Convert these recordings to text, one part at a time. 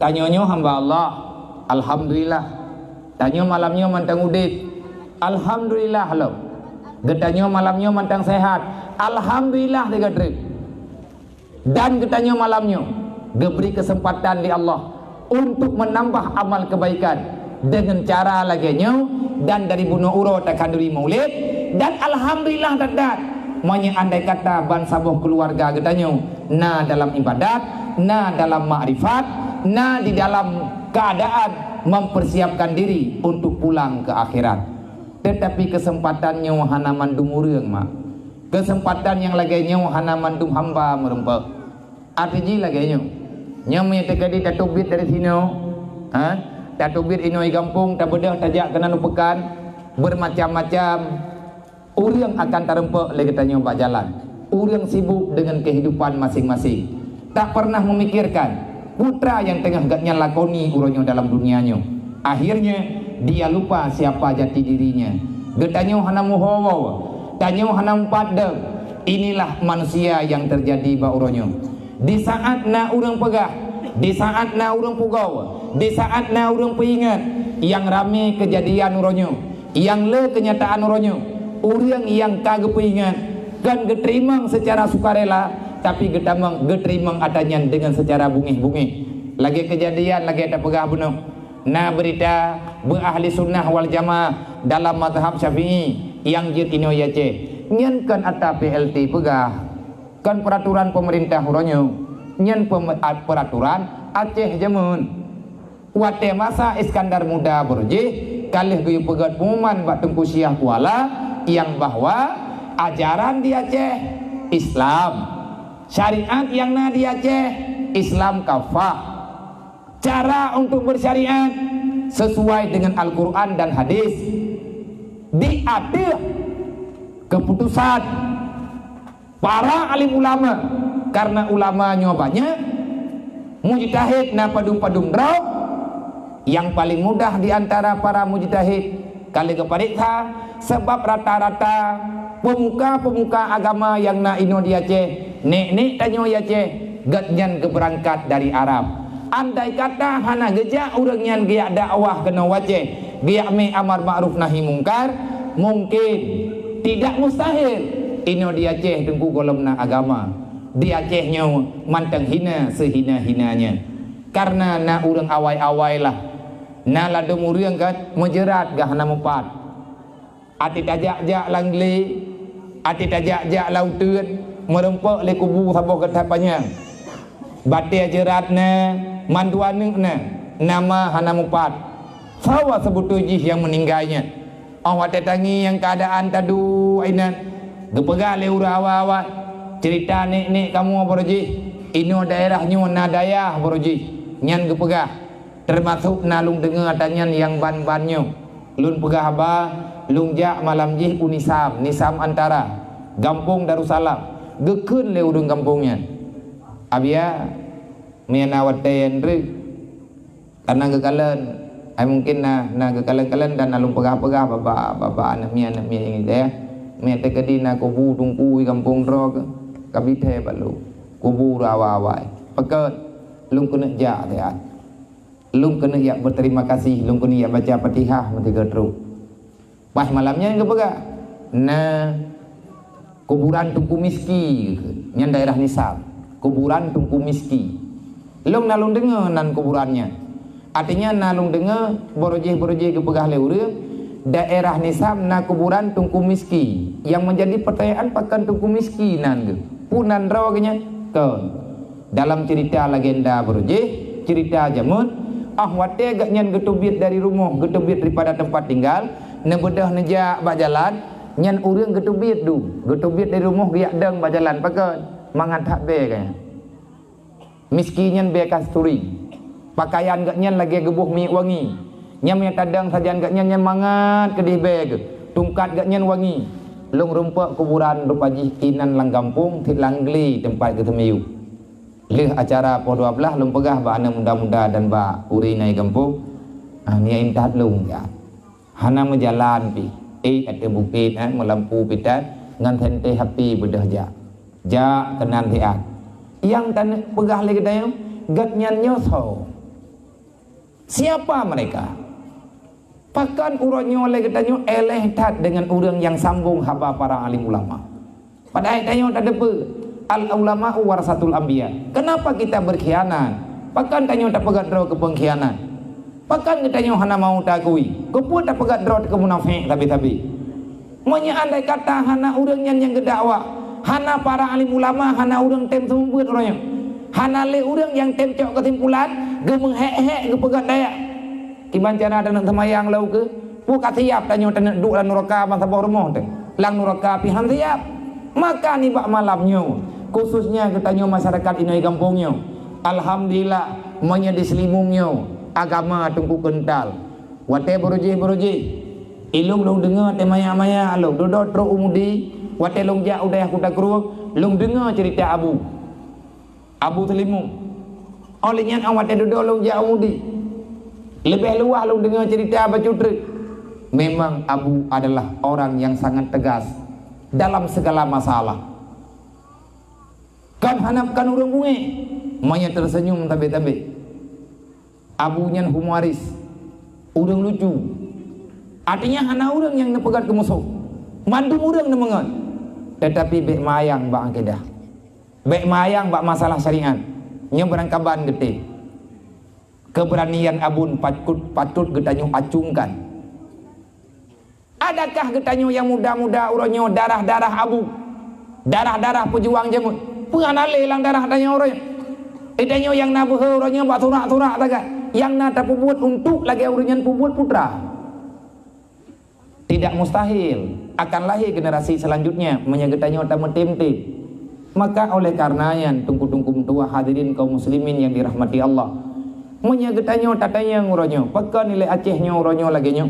Tanyonyo hamba Allah, alhamdulillah. Tanyo malamnya mantang udit, alhamdulillah lo. Getanyo malamnya mantang sehat, alhamdulillah dia kata. Dan getanyo malamnya diberi kesempatan di Allah untuk menambah amal kebaikan dengan cara laginya, dan dari bunuh uro takanduri maulid, dan alhamdulillah dadat manya andai kata ban sabuh keluarga getanyo na dalam ibadat, na dalam makrifat, na di dalam keadaan mempersiapkan diri untuk pulang ke akhirat. Tetapi kesempatannya hana mandum urang mak, kesempatan yang laginya hana mandum hamba merempek. Artinya laginya nyamnya tekadi tatubit dari sini, tatubit inoi kampung tak bedah tajak kena nupekan bermacam-macam. Urang akan terempek lagi tanya pak jalan. Urang sibuk dengan kehidupan masing-masing, tak pernah memikirkan putra yang tengah gatnya lakoni uronyo dalam dunianya. Akhirnya dia lupa siapa jati dirinya. Getanyo hana muhawaw, tanyo hana padam. Inilah manusia yang terjadi ba uronyo. Di saat na urang pegah, di saat na urang pugau, di saat na urang peingat yang rame kejadian uronyo, yang le kenyataan uronyo, urang yang kagak peingat kan geterimang secara sukarela, tapi geterimang adanya dengan secara bungih-bungih. Lagi kejadian lagi ada pegah bunuh. Nah berita berahli sunnah wal jamaah dalam mazhab Syafi'i yang jid ino yace nyen kan ata PLT pegah kan peraturan pemerintah huronyo nyen peraturan Aceh jamun wate masa Iskandar Muda berje kalih guyu pegat pengumuman bak Tengku Syah Kuala yang bahwa ajaran di Aceh Islam, syariat yang na di Aceh Islam kafah. Cara untuk bersyariat sesuai dengan Al-Quran dan hadis. Diatur keputusan para alim ulama, karena ulamanya banyak, mujtahid na padum-padum draw. Yang paling mudah diantara para mujtahid kali kepariksa, sebab rata-rata pemuka-pemuka agama yang na ino di Aceh, nek tanyo Aceh gatnyan keberangkat dari Arab. Andai kata hana gejak urang yang giak dakwah kena wajah, giak me amar ma'ruf nahi mungkar, mungkin tidak mustahil ino di Aceh tengku golomna agama. Di Acehnya mantang hina sehina-hinanya. Karena na urang awai-awai lah, na ladung urang kan menjerat gah hana mupat. Ati tajak-jak langli, ati tajak-jak lauteun, merempek le kubu saboh ketapanya. Batia jeratna manduanukna nama hana mupat. Sawa sebutujih yang meninggalnya. Awak tetangi yang keadaan tadu ainan gepega le ura awak cerita nek kamu boroji ino daerahnya na dayah boroji nyan gepega termasuk nalung dengar atanyan yang ban-bannya lun pegah ba lung jak malam jih unisam nisam antara Gampung Darussalam gekeun le urang kampungnya abia miana waten re karena gekalan ai mungkin na gekalan-kalan dan alung pegah-pegah bapa anak mia ini deh mia te kedina kubu tungku kampung ro kabithe balu kubu rawa-awai pekat lung kena jak dia lung kena ya berterima kasih lung kena ya baca Fatihah mati gedru pas malamnya ke pegah na kuburan Tungku Miski nyan daerah Nisam kuburan Tungku Miski lung nalung dengar nan kuburannya artinya nalung dengar borojeh-borojeh ke pegah leure daerah Nisam na kuburan Tungku Miski yang menjadi pertanyaan pakan Tungku Miski nan ke punan rawagnya ke dalam cerita legenda borojeh cerita jamun wate gak nyan getubit dari rumah getubit daripada tempat tinggal nebedah nejak bak jalan nyan urang getubit getubit dari rumah giak deng bak jalan pakan mangan tak be kayaknya miskinyan be kasturi pakaian gak nyan lagi gebuh mi wangi nyam yang kadang sajan gak nyan mangat kedih be tungkat gak nyan wangi lung rumpek kuburan rupajih kinan lang kampung tit langgli tempat ketemiu leh acara po 12 lung pegah ba anak muda-muda dan ba uri nai kampung nia intat lung ya hana menjalan pi ada bukit melampu pitat ngan tente happy bedah ja kenan tiat yang tan pegah lagi dayo gat nyan nyoso Siapa mereka? Pakan uronyo oleh katanya eleh tat dengan orang yang sambung haba para alim ulama. Padahal tanya tak ada apa. Al ulama warasatul anbiya. Kenapa kita berkhianat? Pakan tanya tak pegat draw ke pengkhianat. Pakan katanya hana mau takui. Kau tak pegat draw ke munafik tapi. Monya andai kata hana orang yang gedakwa, hana para alim ulama, hana orang tem sembuat orangnya. Hana le orang yang tem cok kesimpulan, ge menghek-hek ge pegat daya. Kiban cara ada nak semayang lau ke? Pu kat siap tanya tak nak duk dalam neraka masa bawah rumah tu. Lang neraka pihan siap. Maka ni bak malamnya, khususnya katanya masyarakat ini kampungnya. Alhamdulillah monya diselimungnya agama tunggu kental. Wate beruji. Ilung long dengar te maya-maya alung dodot ro umudi. Wate long ja udah aku tak keruak. Long dengar cerita Abu Selimung. Olehnya awak ada dolong jauh di. Lebih luas lu dengar cerita Abu Cutri. Memang Abu adalah orang yang sangat tegas dalam segala masalah. Kan hanapkan orang bunyi. Maya tersenyum tabe-tabe. Abu nyan humoris. Orang lucu. Artinya hana orang yang nepegat ke musuh. Mandum orang nemengat. Tetapi bek mayang bak akidah. Baik mayang bak masalah syariat nya berangkaban gede. Keberanian abun patut getanyo acungkan. Adakah getanyo yang muda-muda uronyo darah-darah abu, darah-darah pejuang jemut penganale lang darah danyo uronyo. Idanyo yang nabuh uronyo bak turak-turak tagak yang nata pubuat untuk lagi uronyan pubuat putra. Tidak mustahil akan lahir generasi selanjutnya menyegetanyo tamu-temte. Maka oleh karenanya tungku-tungku tua hadirin kaum muslimin yang dirahmati Allah, menyegetanyo tatanya nguronyo, pakan nilai Acehnya uronyo laginya,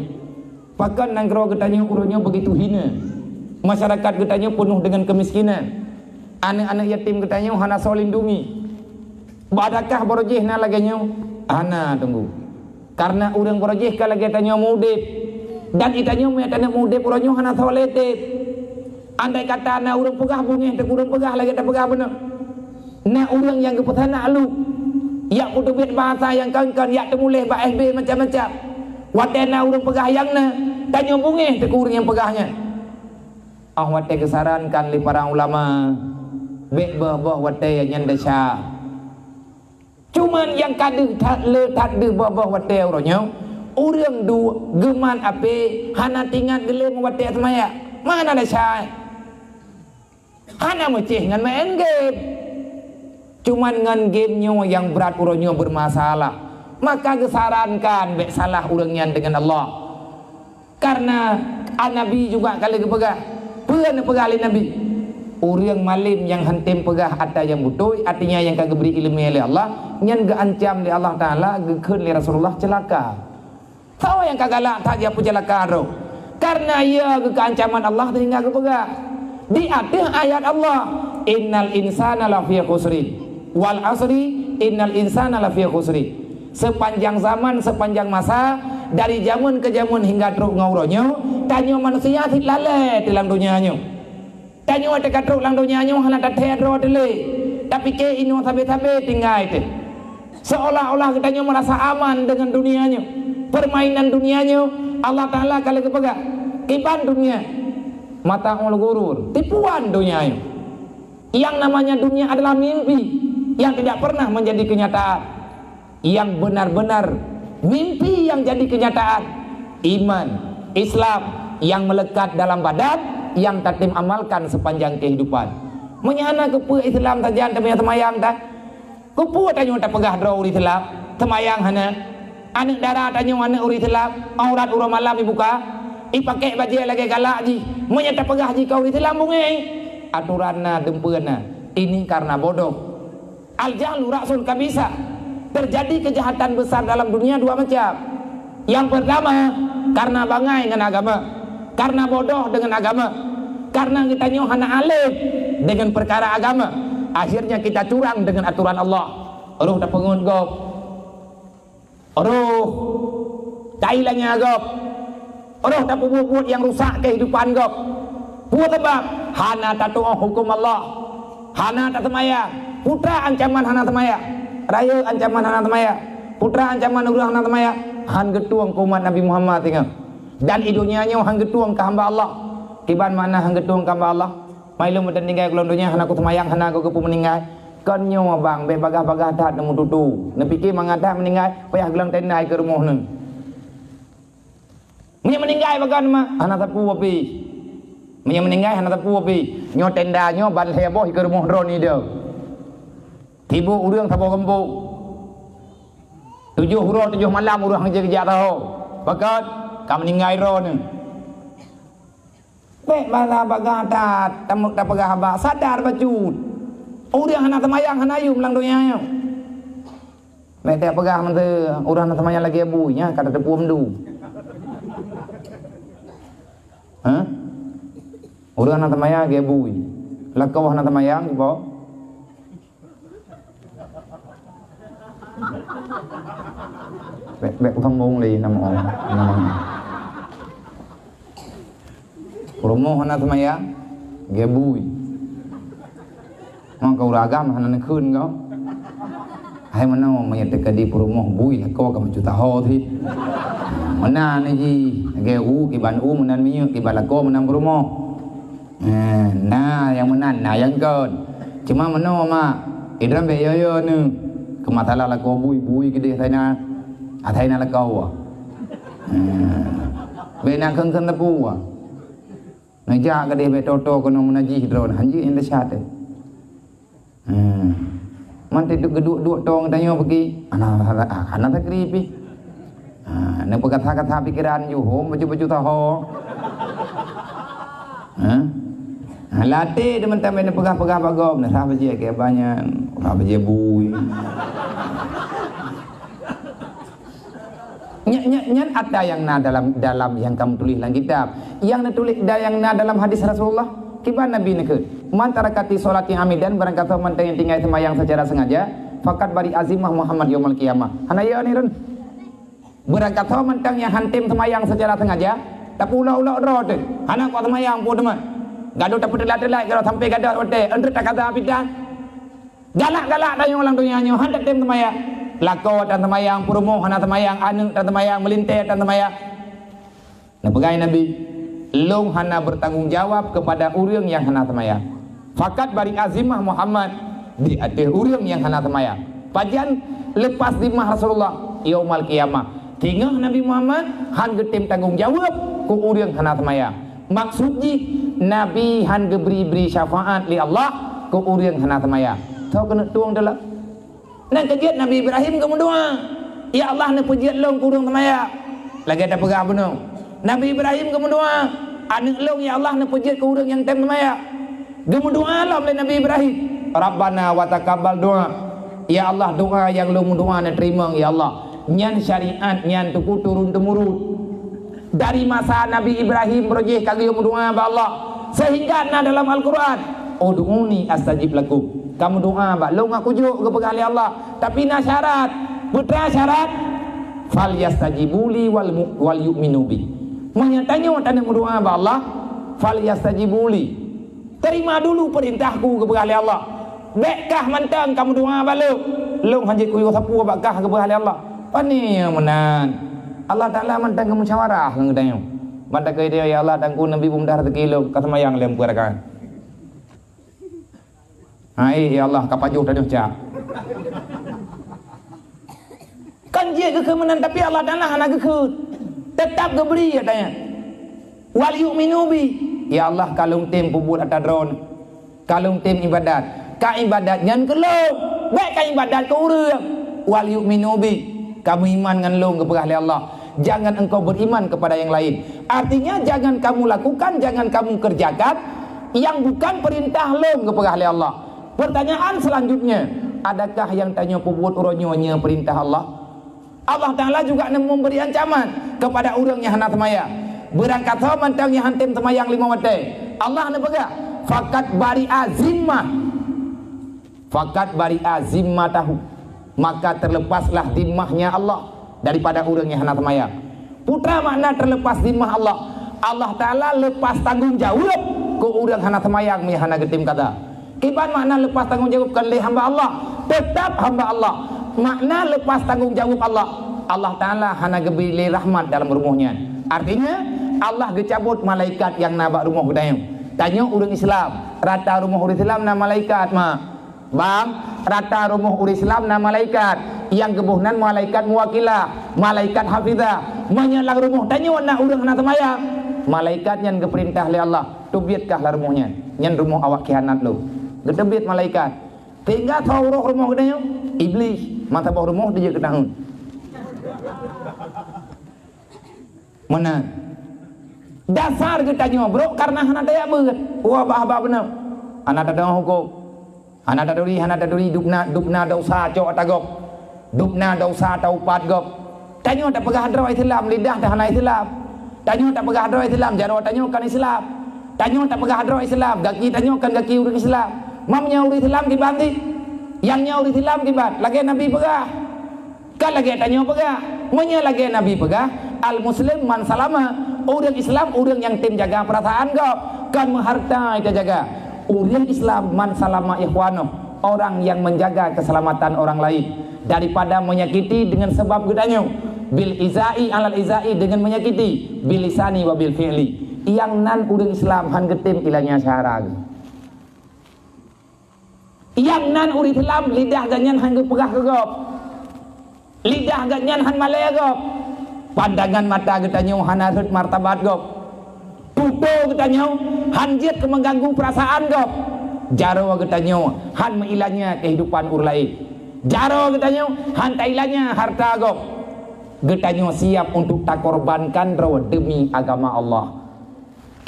pakan nangkro getanyo uronyo begitu hina, masyarakat getanyo penuh dengan kemiskinan, anak-anak yatim getanyo hana solindungi, badakah borojeh na laginya, hana tunggu, karena orang borojeh ka lagi tanyo mudip, dan itanyo metanyo mudip uronyo hana soletip. Andai kata na urang pegah bunyi tak urang pegah lagi tak pegah benar. Na urang yang kepetana lu. Yak putu bit bahasa yang kan yak temulih ba FB macam-macam. Watena urang pegah yang na tanya bunyi tak urang yang pegahnya. Wate kesarankan li para ulama. Bek bah wate yang nyanda sya. Cuman yang kadeh tak le tak de bah wate urangnya. Urang du geman ape hana tingat gelem wate semaya. Mana ada sya. Hana mecih ngan main game. Cuman ngan gamenya yang berat uronyo bermasalah. Maka kesarankan bek salah urangnya dengan Allah. Karena Nabi juga kali kepegah. Pegan pegali Nabi. Urang malim yang hentim pegah ada yang butuh, artinya yang kagak beri ilmu oleh Allah, nyan geancam oleh Allah Taala, gekeun oleh Rasulullah celaka. Tahu yang kagak lah tak dia celaka ro. Karena ia keancaman Allah tinggal kepegah. Di atas ayat Allah, innal insana lafi khusri wal asri innal insana lafi khusri. Sepanjang zaman, sepanjang masa, dari zaman ke zaman hingga teruk ngauronyo, tanyo manusia lalai dalam dunianya. Tanyo ada katruk dalam dunianya hana tatero dele. Tapi ke ino sabe-sabe tinggal itu. Seolah-olah kita merasa aman dengan dunianya. Permainan dunianya Allah Taala kalau kepegah. Kiban dunia mata ul gurur, tipuan dunia. Yang namanya dunia adalah mimpi yang tidak pernah menjadi kenyataan. Yang benar-benar mimpi yang jadi kenyataan. Iman, Islam yang melekat dalam badan, yang tatim amalkan sepanjang kehidupan. Menyana kepu Islam saja tapi semayang dah. Kepu tanya tak pegah draw Islam, semayang hana. Anak darah tanya anak Islam, aurat urang malam dibuka. Pakai baju lagi galak ji, menyata pegah ji kau Islam bungi. Aturanna dempeuna. Ini karena bodoh. Al-jahlu ra'sul kabisa. Terjadi kejahatan besar dalam dunia dua macam. Yang pertama karena bangai dengan agama, karena bodoh dengan agama, karena kita hana alim dengan perkara agama. Akhirnya kita curang dengan aturan Allah. Roh tak pengun gop. Roh tailanya gop. Roh tak buat yang rusak kehidupan gop. Buat sebab hana tatu'ah hukum Allah. Hana tak semaya. Putra ancaman hana semaya. Raya ancaman hana semaya. putra ancaman urang hana tamaya han getuang ke umat Nabi Muhammad tengah dan idunya nyo han getuang ke hamba Allah kiban mana han getuang ke hamba Allah mai lu meden tinggal ke dunia hana ku tamayang hana ku kepu meninggal kan nyo bang be bagah-bagah tat nemu tutu ne fikir mangadah meninggal payah gelang tendai ke rumah neung meninggal bagan mah hana tapu api meninggal hana tapu api nyo tenda nyo ban heboh ke rumah ron ni dia tibu urang tabo gembu 7 huruf 7 malam urang kerja tahu bakat kam meninggal ron ni be bala bagah tat tamu tak pegah haba sadar bacut urang hana tamayang hana yum lang dunia nya be tak pegah man tu urang hana tamayang lagi abunya kata tepu mendu ha urang hana tamayang lagi abui lakau hana tamayang po bek thông môn li nam on promo hana tamaya ge bui mang kau ragam hana khun kau hai mana mày te kadi promo bui la ko kam juta ho thi mana ni ji ge u ki ban u manan mi ki ban la ko manan promo na yang manan na yang ken cuma mana ma idram be yo ni kematala la ko bui gede thaina thaina la kau be na khang khang tapu na ja gede be toto kono menaji hidron hanji inde syate man te geduk tong tanyo pergi ana takripi ne kata pikiran ju ho baju taho latih teman-teman pegah-pegah bagom nah apa je ke banyak apa je bui nyan ada yang na dalam yang kamu tulis dalam kitab yang tulis yang na dalam hadis Rasulullah kiban Nabi nak man tarakati salati amidan barang kata man yang tinggal sembahyang secara sengaja fakat bari azimah Muhammad yaumul qiyamah hanaya ni run barang kata man yang hantim sembahyang secara sengaja tak ulah-ulah rod hana ko sembahyang pun teman gaduh tak pedelat-delat kalau sampai gaduh ote entre tak kata apidan galak-galak dah orang dunia nyo han tak tem sembahyang lako dan sembahyang purmo hana sembahyang anu dan sembahyang melintir dan sembahyang nah pegai Nabi long hana bertanggung jawab kepada urang yang hana sembahyang fakat bari azimah Muhammad di atas urang yang hana sembahyang pajan lepas dimah Rasulullah yaumul qiyamah tinggal Nabi Muhammad han getim tanggung jawab ku urang hana sembahyang maksudnya Nabi han beri syafaat li Allah ku urang hana sembahyang tahu kena tuang dalam nak kegiat Nabi Ibrahim kamu doa ya Allah nak pujiat long ku urang sembahyang lagi ada pegah benar Nabi Ibrahim kamu doa anak long ya Allah nak pujiat ku urang yang tem sembahyang kamu doa lah oleh Nabi Ibrahim Rabbana wa taqabbal doa ya Allah doa yang long doa nak terima ya Allah nyan syariat nyan tuku turun temurun dari masa Nabi Ibrahim berjih kagak doa ba Allah sehingga na dalam Al-Quran ud'uni astajib lakum kamu doa ba long aku juk ke pegali Allah tapi na syarat putra syarat fal yastajibuli wal yu'minu bi menyatanya tanda doa ba Allah fal yastajibuli terima dulu perintahku ke pegali Allah bekkah mantang kamu doa ba long hanjit ku sapu bakah ke pegali Allah pani menan Allah Ta'ala mantang ke musyawarah ngedayong mantang ke dia ya Allah tangku Nabi bumdar tekilo kasamayang lem perakan hai ya Allah kapajuh tadi cak kan dia kekemenan tapi Allah Ta'ala anak kekut tetap keberi katanya wal yu'minu bi ya Allah kalung tim pubut atadron kalung tim ibadat ka ibadat nyan kelong baik ka ibadat ke urang wal yu'minu bi kamu iman dengan long kepada Allah jangan engkau beriman kepada yang lain artinya jangan kamu lakukan jangan kamu kerjakan yang bukan perintah long kepada Allah pertanyaan selanjutnya adakah yang tanya pubut uronyonya perintah Allah Allah Ta'ala juga memberi ancaman kepada orang yang hana sembahyang berangkat mantang yang hantim sembahyang 5 waktu Allah nak pegang fakat bari azimah tahu maka terlepaslah dimahnya Allah daripada orang yang hana sembahyang putra makna terlepas dimah Allah Allah Ta'ala lepas tanggung jawab ke orang hana sembahyang mi hana getim kata kiban makna lepas tanggung jawab kan le hamba Allah tetap hamba Allah makna lepas tanggungjawab Allah. Allah Ta'ala hana gebili rahmat dalam rumahnya. Artinya Allah gecabut malaikat yang nabak rumah gedayung. Tanya orang Islam, rata rumah orang Islam na malaikat mah. Bang, rata rumah orang Islam na malaikat. Yang gebuhnan malaikat muwakilah, malaikat hafizah. Menyalang rumah, tanya nak orang nak semayang. Malaikat yang geperintah oleh Allah, tubiatkahlah rumahnya. Yang rumah awak khianat lu. Getebiat malaikat. Tinggal tahu rumah gedayung. Iblis, mata bawah rumah dia ke tahun. Mana? Dasar kita tanya bro, karena anak daya berat. Wah bah benar. Anak ada hukum. Anak daduri dupna dosa cok atagop. Dupna dosa taupat gop. Tanya tak pegah hadra Islam, lidah dah hana Islam. Tanya tak pegah hadra Islam, jaro tanya kan Islam. Tanya tak pegah hadra Islam, gaki tanya kan gaki urang Islam. Mamnya urang Islam dibanti. Yangnya urang Islam kibat, lagi Nabi pegah. Kan lagi tanya pegah. Menya lagi Nabi pegah. Al Muslim man salama. Orang Islam orang yang tim jaga perasaan kau. Kan menghartai jaga. Orang Islam man salama ikhwanu. Orang yang menjaga keselamatan orang lain daripada menyakiti dengan sebab gedanya. Bil izai alal izai dengan menyakiti. Bil lisani wa bil fi'li. Yang nan orang Islam han getim ilanya syahara. Yang nan orang Islam lidah ganyan han pegah kegop. Lidah ganyan han malaya gop. Pandangan mata getanya han harut martabat gop. Tuto getanya han jiat ke mengganggu perasaan gop. Jaro getanya han meilanya kehidupan orang lain. Jaro getanya han tailanya harta gop. Getanya siap untuk tak korbankan roh demi agama Allah.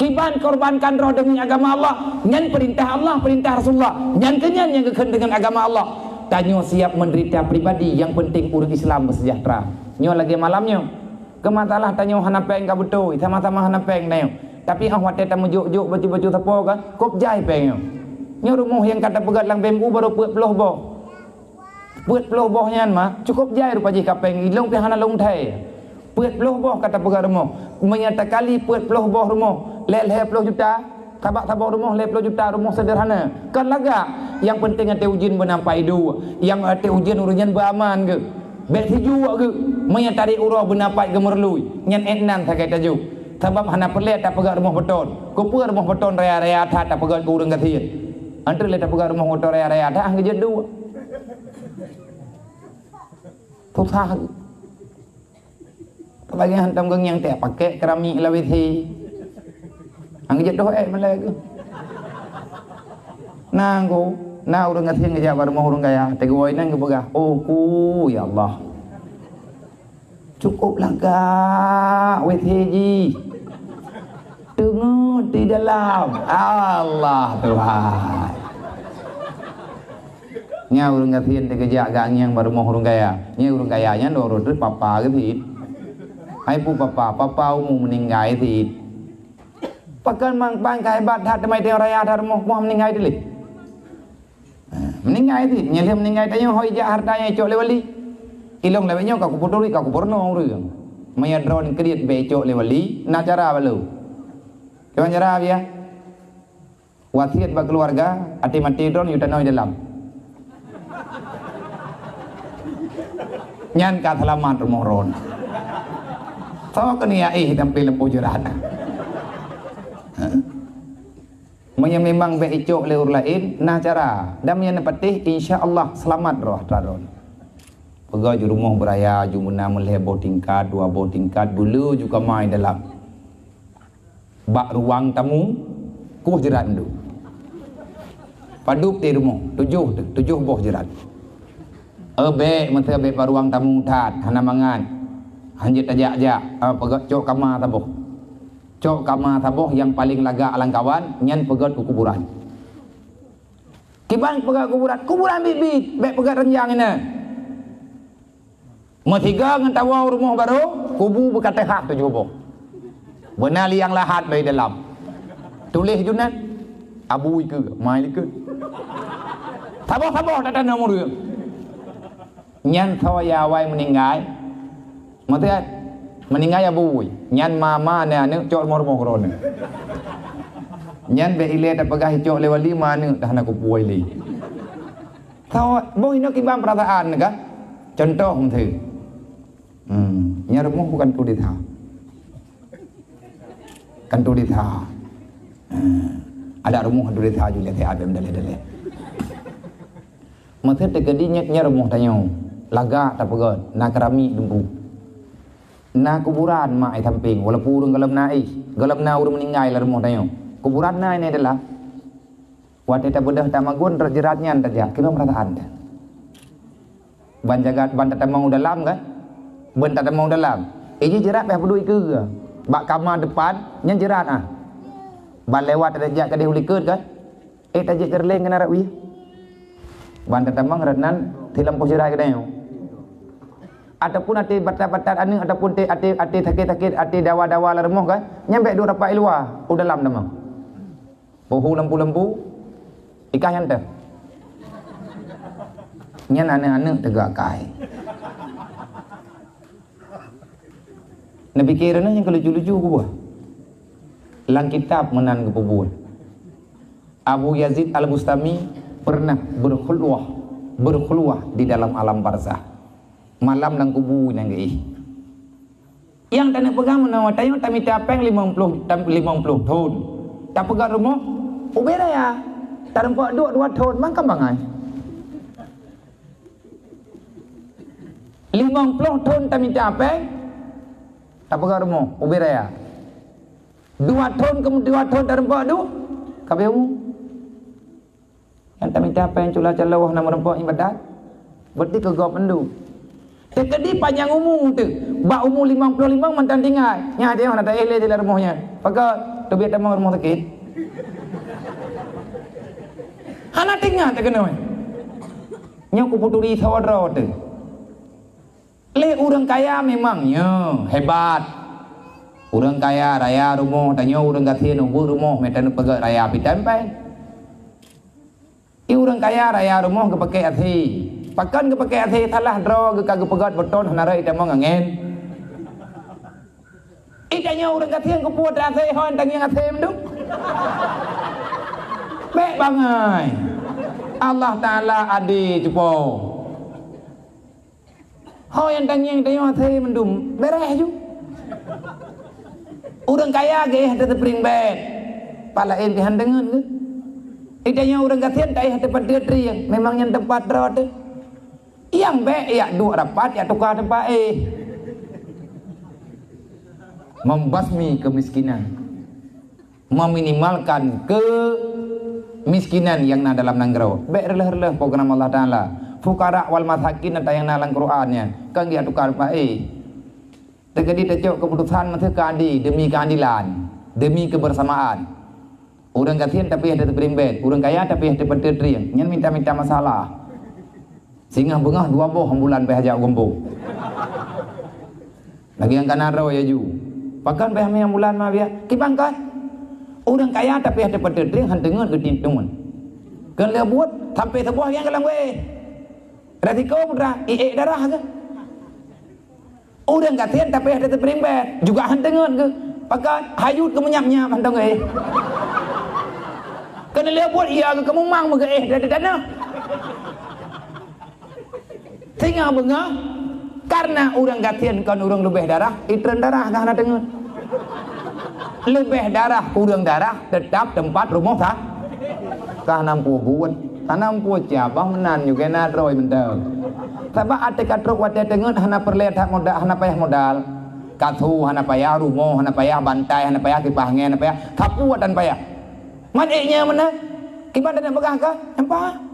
Kiban korbankan roh demi agama Allah. Nyan perintah Allah, perintah Rasulullah. Nyan kenyan yang keken dengan agama Allah. Tanya siap menderita pribadi, yang penting urang Islam bersejahtera. Nyo lagi malamnya kematalah tanya hana peng ka betul, sama-sama hana peng nayo. Tapi ah wate ta mujuk-juk baju-baju sapo kan, kop jai peng nyo rumah yang kata pegat lang bembu baru peut peloh boh. Peut peloh boh nyan mah cukup jai rupa ji ka peng ilong pi hana long thai. Peut peloh boh kata pegat rumah. Menyata kali peut peloh boh rumah, leh-leh peloh juta. Tabak-tabak rumah leh peloh juta, rumah sederhana. Kan laga. Yang penting ate ujin bernampai dua. Yang ate ujin urusan beraman ke. Bek sejuk ke. Menyatari urah bernampai gemerlui. Nyan etnan sakai tajuk. Sebab hana pelet tak pegat rumah beton. Kupur rumah beton raya-raya tak pegat urang katian. Antara le tak pegat rumah beton raya-raya tak angge dua. Susah. Bagi hantam geng yang tak pakai keramik la withi. Angge doh malai ke. Nanggo na urang katian ngejak rumah urang kaya. Tegoi nang ke pegah. Oh ku ya Allah. Cukup langkah WTG tengok di dalam Allah Tuhan nya urang katian tegejak gang yang baru mau urang kaya nya urang kayanya dorot papa ke thit hai pu papa umum meninggal thit pakan mang bang kai bat hat mai teo raya dar mau meninggal dili meninggal thit nya dia meninggal tanya hoi jak hartanya cok lewali ilong lewanya kau kuputuri kau kupurno orang maya drone kredit becok lewali nak cara balu kawan cara ya wasiat bagi keluarga ati mati drone yuta noi dalam nyan ka selamat rumah ron so kenia tampil lempu jurana maya memang becok lewur lain nah cara dan maya nepatih insyaallah selamat roh taron. Pegah di rumah beraya, jumuna meleh bawah tingkat, 2 bawah tingkat, bulu juga main dalam. Bak ruang tamu, kuh jerat dulu. Paduk di rumah, 7 bawah jerat. Be, menteri be bak ruang tamu tat, hana mangan. Hanjit ajak-ajak, pegah cok kamar tabuh. Cok kamar tabuh yang paling laga alang kawan, nyan pegah ke kuburan. Kibang pegah kuburan bibit, be pegah renjang ini. Matiga ngentawa rumah baru, kubu berkata hak tu juga. Benar yang lahat dari dalam. Tulis junat, abu ke, mai ke. Sabar tak ada nomor dia. Nyan saya awai meninggal. Mati meninggal abu. Nyan mama ni ane cok rumah koron. Nyan be ile tak pegah cok lewat 5 ni dah nak kupuai li. Tahu boh ini kibang perasaan kan? Contoh tu. Nya rumah bukan tu ditha. Kan tu ditha. Ada rumah tu ditha juga teh abem dale-dale. Masa tegadi nya rumah tanyo. Laga tak pegot, na kerami dumpu. Na kuburan mak ai samping, walaupun urang galam na ai. Galam na urang meninggal lah rumah tanyo. Kuburan na ini adalah wate ta bedah tamagun jeratnya anta kira merataan. Ban jagat ban tatamau dalam kan? Ben tatamau dalam. Ini jerat peh pedui ke? Bak kamar depan nya jerat ah. Ban lewat tajak ke dia ulikeut kan? Tajak kerleng kena rak wi. Ban tatamang ratnan tilam posirai ke dayo. Ataupun ati batat-batat anu ataupun ati sakit-sakit ati dawa-dawa la remah kan? Nyampe dua rapat luar, dalam damang. Bohu lembu-lembu ikah yang teh. Nyan anak-anak tegak kai. Nabi kirana yang kelucu-lucu ku buah. Lang kitab menan ke pebun. Abu Yazid Al-Bustami pernah berkhulwah di dalam alam barzah. Malam nang kubu nang gei. Yang tanah pegang menawa tayo tami tapeng 50 tahun. Tak pegang rumah ubera ya. Tarempak 2 tahun mangka bangai. 50 tahun tami tapeng tak pegang rumah ubera ya. 2 tahun kemudian 2 tahun tarempak 2 kabeh yang tami tapeng cula calawah nama rempak ibadat. Berarti kegop pendu. Tekedi panjang umur tu. Bak umur 55 mantan tinggal. Nya dia nak tak eleh di dalam rumahnya. Pakai tu biar tamang rumah sakit. Hana tinggal tak kena. Nya ku puturi saudara tu. Le orang kaya memangnya hebat. Orang kaya raya rumah tanya orang gatin rumah metan pegat raya pitempel. Orang kaya raya rumah ke pakai hati. Pakan ke pakai hati salah draw ke kagak pegat beton hanarai tamang angen. Itanya orang gatin ke puat hati hon tanya hati menduk. Baik bangai. Allah Taala adi cupo. Hoi yang tanya hati mendum beres ju. Orang kaya ge hati tepring bed. Palain pihan dengan ke. Itanya orang gatin tai hati pada triang. Memang yang tempat draw tu. Yang baik ya dua rapat ya tukar tempat membasmi kemiskinan, meminimalkan kemiskinan yang na dalam nanggro. Baik relah-relah program Allah Taala. Fukara wal masakin ada yang nalang Qurannya. Kan dia tukar tempat terjadi tecok keputusan menteri keadi demi keadilan, demi kebersamaan. Orang gatin tapi ada terberimbet, orang kaya tapi ada tertriang. Nyan minta-minta masalah. Singa bengah 2 boh bulan pe hajak gombo. Lagi yang kanan raw ya ju. Pakan pe yang bulan mah biar. Kibang kan. Orang kaya tapi ada pededring han dengar ke tintungan. Kan le buat sampai sebuah yang kalang we. Resiko putra darah ke. Orang gatin tapi ada terberimbet juga han dengar ke. Pakan hayut ke menyap-nyap han dong Kan le buat iya ke kemumang ke dari tanah. Sehingga bengah karena orang gatin kan orang lebih darah itren darah kah nak dengar lebih darah kurang darah tetap tempat rumah tak kah nampu buat nampu cabang menan juga nak roy mental sebab ada katruk wate dengar hana perlet hak modal hana payah modal katu hana payah rumah hana payah bantai hana payah kipahnya hana payah kapu dan payah maneknya mana kiban dan begah kah apa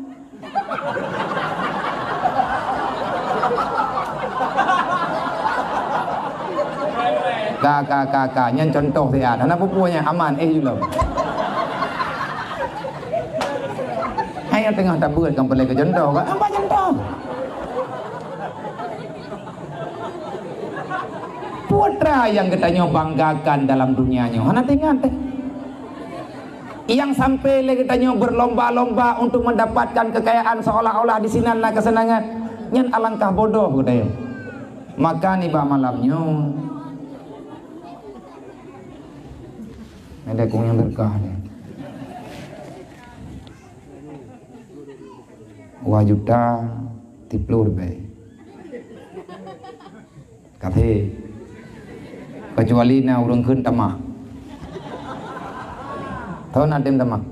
kakak nyan contoh dia anak pupunya aman juga hai tengah tabur kan boleh ke contoh kan apa contoh putra yang katanya banggakan dalam dunianya anak tinggal yang sampai katanya berlomba-lomba untuk mendapatkan kekayaan seolah-olah di sinanlah kesenangan nyan alangkah bodoh katanya maka nih bah malamnya ada kong yang berkah ni. Wajuta tiplur bay. Kata kecuali na urang keun tamah. Tahu na dem tamah.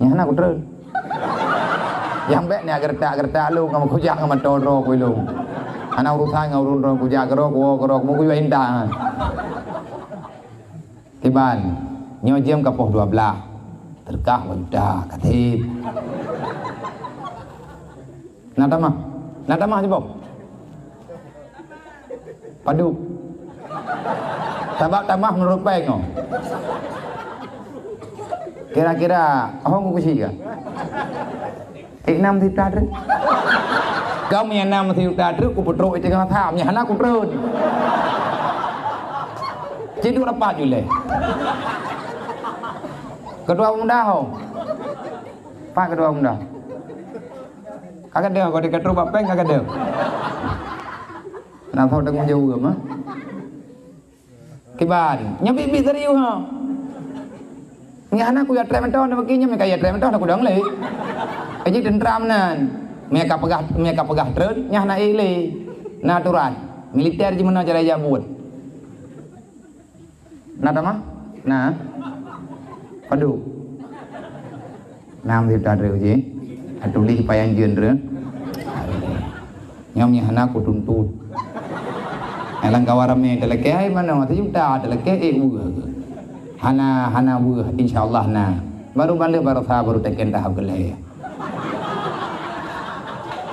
Nyana ku terus. Yang bek ni gertak lu ngam kujak ngam toro ku lu. Ana urusan ngurun rong kujak gerok mu ku indah. Tiban nyo jem kapoh 12. Terkah wadah katib. Natamah je bok. Padu. Sabab tamah menurut baik no. Kira-kira hong ku sih ke? Nam thì ta trước. Kau punya nam thì ta trước ku petruk itu kau tham nya hana ku terus. Cidu rapat jule. Kedua muda ho. Pak kedua muda. Kagak ada kau dekat rumah peng kagak ada. Kenapa kau tengok jauh mah? Kiban, nyabi serius ha. Nya hana ku ya trementon na begini nya kaya trementon aku dong le. Aji dendram nan, mereka pegah terus, nyah na ile, natural, militer je mana cara jabut. Nah tamah, nah, padu, nam thì ta rêu je, atuli payang juen reu, nyom nyah na ku tuntut, elang kawarame teleke mana, tu juta teleke hana insyaallah na, baru balik baru teken tahap gelai.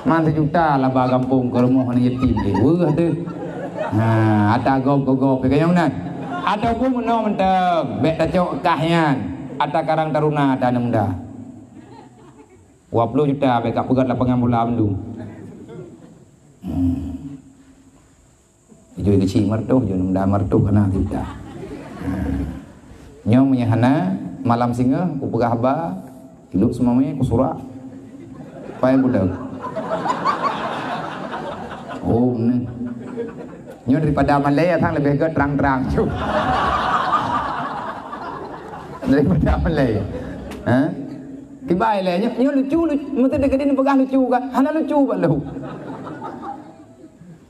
Mantu juta lah bah kampung ke rumah ni yatim dia. Wah tu. Ha, ada gog ke kayang nan. Ada pun meno menteg, bek tacok kahnya. Ada karang taruna ada muda. 20 juta bek kap pegat lapangan bola amdu. Jui kecil mertuh, jui muda mertuh kena juta. Nyom nya hana malam singa ku pegah ba, hidup semuanya ku surak. Pai budak. Oh ni. Nyo daripada Malay thang lebih ke terang-terang cu. Daripada Malay. Ha? Tibai le nyo lucu mesti dekat ini pegah lucu kan. Hana lucu ba lu.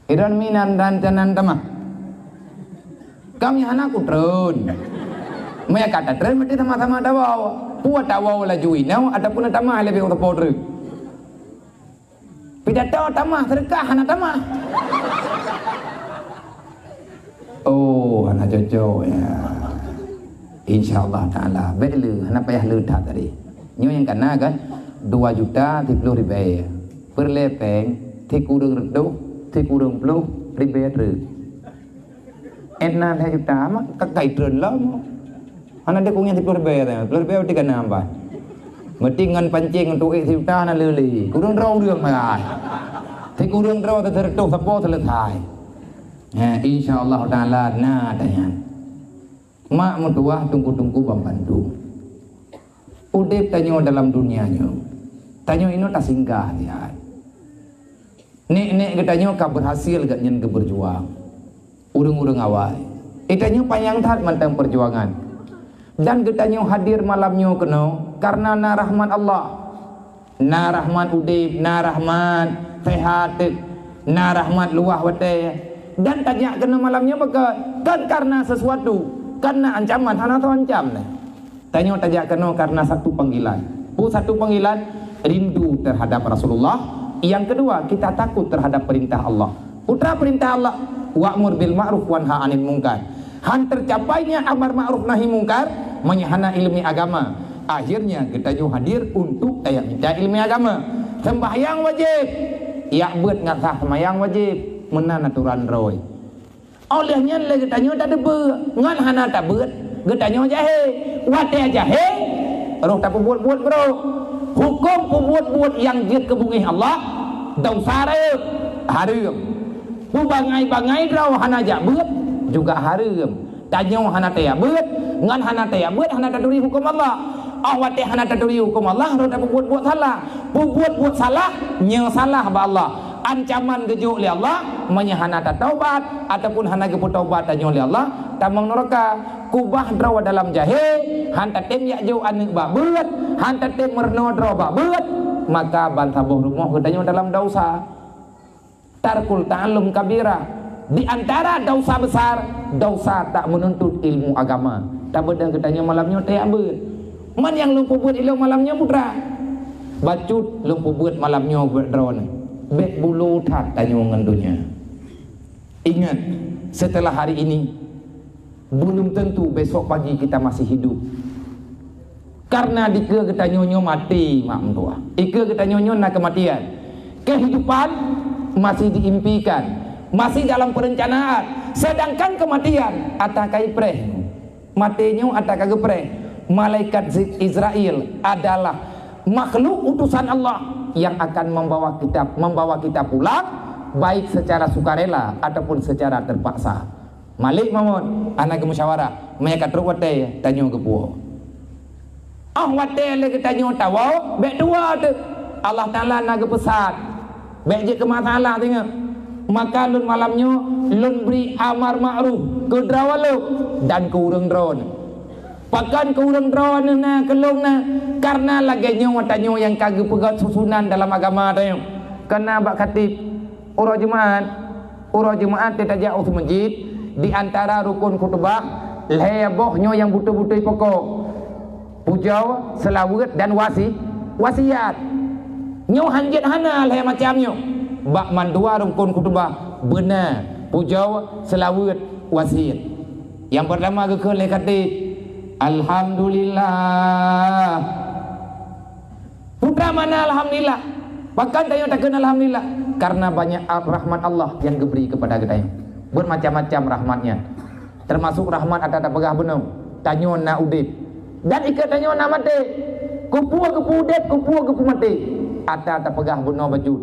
Iran minan dan janan tamah. Kami hana ku trun. Maya kata trun mesti sama-sama dawa. Puat dawa la jui nau ataupun tamah lebih untuk podru. Pidato tamah sedekah anak tamah. Oh, anak jojo ya. Insyaallah taala belu anak payah lu dah tadi. Nyo yang kena kan 2 juta 30 ribu. Perlepeng thi kurang reduh, thi kurang puluh ribu tu. Enna 2 juta mah kakai trun lah. Anak dia punya 30 ribu dah. 30 ribu tiga nambah. Mesti ngan pancing untuk juta na leli. Kurang rong đường mà. Thì kurang rong ta tertuk sapo selesai. Insyaallah taala na dayan. Mak mertua tunggu-tunggu bambantu. Udip tanyo dalam dunianya. Tanyo ino tak singgah dia. Nek ketanyo ka berhasil gak nyen ke berjuang. Urang-urang awal. Itanyo panjang tat mantang perjuangan. Dan getanyo hadir malamnya keno karena na rahman Allah, na rahman udip, na rahman sehat, na rahman luah wate. Dan tanya keno malamnya baka kan karena sesuatu, karena ancaman hana tu ancam ne. Tanyo tanya keno karena satu panggilan. Satu panggilan rindu terhadap Rasulullah. Yang kedua kita takut terhadap perintah Allah. Putra perintah Allah, wa'mur bil ma'ruf wanha 'anil munkar. Han tercapainya amar ma'ruf nahi mungkar menyahana ilmu agama. Akhirnya kita juga hadir untuk minta ilmu agama. Sembahyang wajib. Ya buat ngasah sembahyang wajib. Menan aturan roy. Olehnya lagi kita tak ada ngan hana tak buat. Kita jahe. Wate jahe. Roh tak buat bro. Hukum buat yang jid kebungih Allah. Dosa harum. Bangai rau hana jak buat. Juga harum. Tanyo hana taya buat, ngan hana taya buat hana taduri hukum Allah. Awat hana taduri hukum Allah, ro tak buat salah. Buat salah, nya salah ba Allah. Ancaman gejuk li Allah, menyahana ta taubat ataupun hana ge taubat tanyo li Allah, tamang neraka. Kubah draw dalam jahe, han tatem ya jau anu ba buat, han tatem merno draw ba buat, maka bantabuh rumah getanyo dalam dosa. tarkul ta'allum kabira. Di antara dosa besar, dosa tak menuntut ilmu agama. Tak bedang katanya malamnya tak ber. Man yang lumpuh buat ilmu malamnya putra. Bacut lumpuh buat malamnya buat drone. Bet bulu tat tanya ngendunya. Ingat, setelah hari ini belum tentu besok pagi kita masih hidup. Karena dika kita nyonyo mati mak mentua. Ika kita nyonyo nak kematian. Kehidupan masih diimpikan, masih dalam perencanaan. Sedangkan kematian atakai preh. Matinya atakai gepreh. Malaikat Israel adalah makhluk utusan Allah yang akan membawa kita pulang, baik secara sukarela ataupun secara terpaksa. Malik mamun anak musyawarah, mereka terus wate tanya ke puak. Wate lagi tanya tahu, bek dua tu. Allah Taala nak pesan. Bek je ke masalah tengok. Maka lun malamnya lun beri amar ma'ruf ke drawalo dan ke urang drone. Pakan ke urang drone na kelong na karena laganya watanya yang kagak pegat susunan dalam agama tengok. Kena bak khatib urang jemaat tidak jauh masjid di antara rukun khutbah lebohnya yang butuh-butuh pokok. Pujau, selawat dan wasiat. Nyo hanjit hana leh macamnya. Bak mandua rukun khutbah benar. Pujau, selawat, wasiat. Yang pertama ke leh khatib alhamdulillah. Putra mana alhamdulillah? Bahkan tayo tak kenal alhamdulillah karena banyak rahmat Allah yang diberi kepada kita. Bermacam-macam rahmatnya. Termasuk rahmat ada pegah benar. Tanyo na udip. Dan ikat tanyo na mati. Kupua udip, kupua mati. Ada pegah benar baju.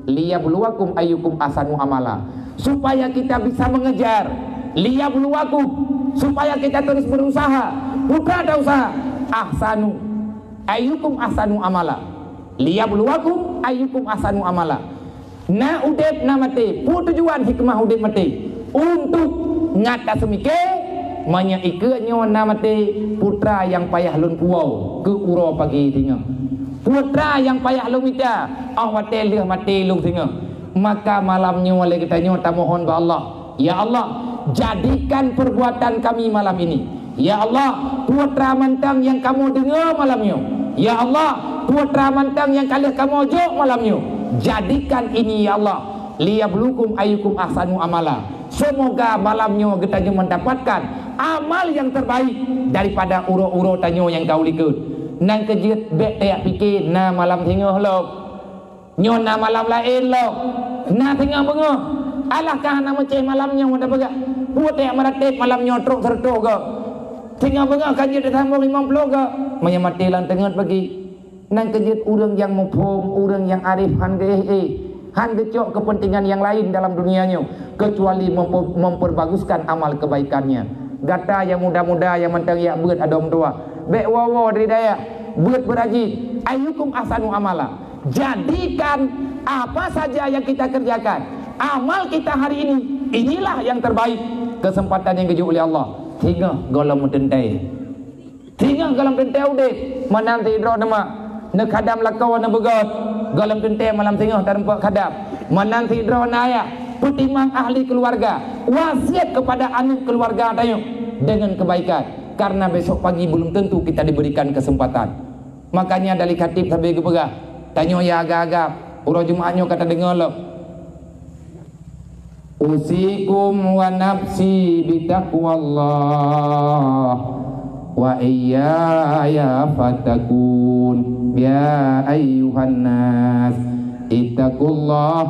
Liyabluwakum ayyukum ahsanu amala. Supaya kita bisa mengejar. Liyabluwakum supaya kita terus berusaha. Bukan ada usaha. Ahsanu ayyukum ahsanu amala. Liyabluwakum ayyukum ahsanu amala. Na udip na mati. Pu tujuan hikmah udip mati. Untuk ngata semike manya ikatnya na mati putra yang payah lun puau ke uro pagi tinggal. Putra yang payah lun mita awate leh mati lun tinggal. Maka malamnya wala kita nyota mohon ba Allah, ya Allah, jadikan perbuatan kami malam ini. Ya Allah, putra mantang yang kamu dengar malamnya. Ya Allah, putra mantang yang kalian kamu ojok malamnya. Jadikan ini ya Allah, liyablukum ayyukum ahsanu amala. Semoga malamnya kita mendapatkan amal yang terbaik daripada uro-uro tanyo yang kau likut. Nang kejut bek tak fikir na malam tengah lo. Nyo na malam lain lo. Na tengah bengah. Alahkah na macam malamnya wanda pegak. Buat tak meratik malamnya truk serta ke. Tengah bengah kajut dah tambah 50 ke. Maya mati lan tengah pagi. Nang kejut urang yang mufhum, urang yang arif han han gecok kepentingan yang lain dalam dunianya kecuali memperbaguskan amal kebaikannya. Gata yang muda-muda yang mentang ya buat adom tua. Bek wawo dari daya buat berajin. Ayyukum ahsanu amala. Jadikan apa saja yang kita kerjakan, amal kita hari ini, inilah yang terbaik. Kesempatan yang keju oleh Allah. Hingga golong mententai. Hingga golong mententai udah menanti hidro nama. Nak khadam lakau nak begot. Golong tentai malam tengah tanpa khadam. Menanti hidro naya. Pertimang ahli keluarga. Wasiat kepada anak keluarga tayo dengan kebaikan. Karena besok pagi belum tentu kita diberikan kesempatan. Makanya dari khatib sampai ke pegah. Tanyo ya agak-agak. Urang Jumaatnya kata dengar lo. Usikum wa nafsi bitaqwallah wa iyaya fatakun ya ayyuhan nas ittaqullah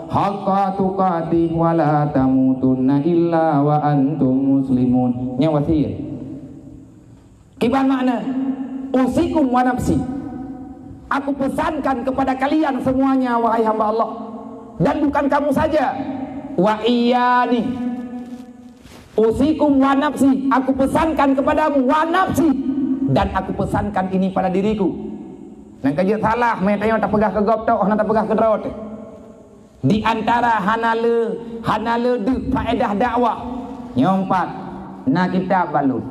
haqqa tuqatih wa la tamutunna illa wa antum muslimun. Nya wasiat. Kiban makna usikum wa nafsi. Aku pesankan kepada kalian semuanya wahai hamba Allah, dan bukan kamu saja. Wa iyani usikum wa nafsi. Aku pesankan kepadamu wa nafsi, dan aku pesankan ini pada diriku. Nang kajut salah metanya tak pegah ke gop tok, nak tak pegah ke drot. Di antara hanale de faedah dakwah nyompat na kitab balut.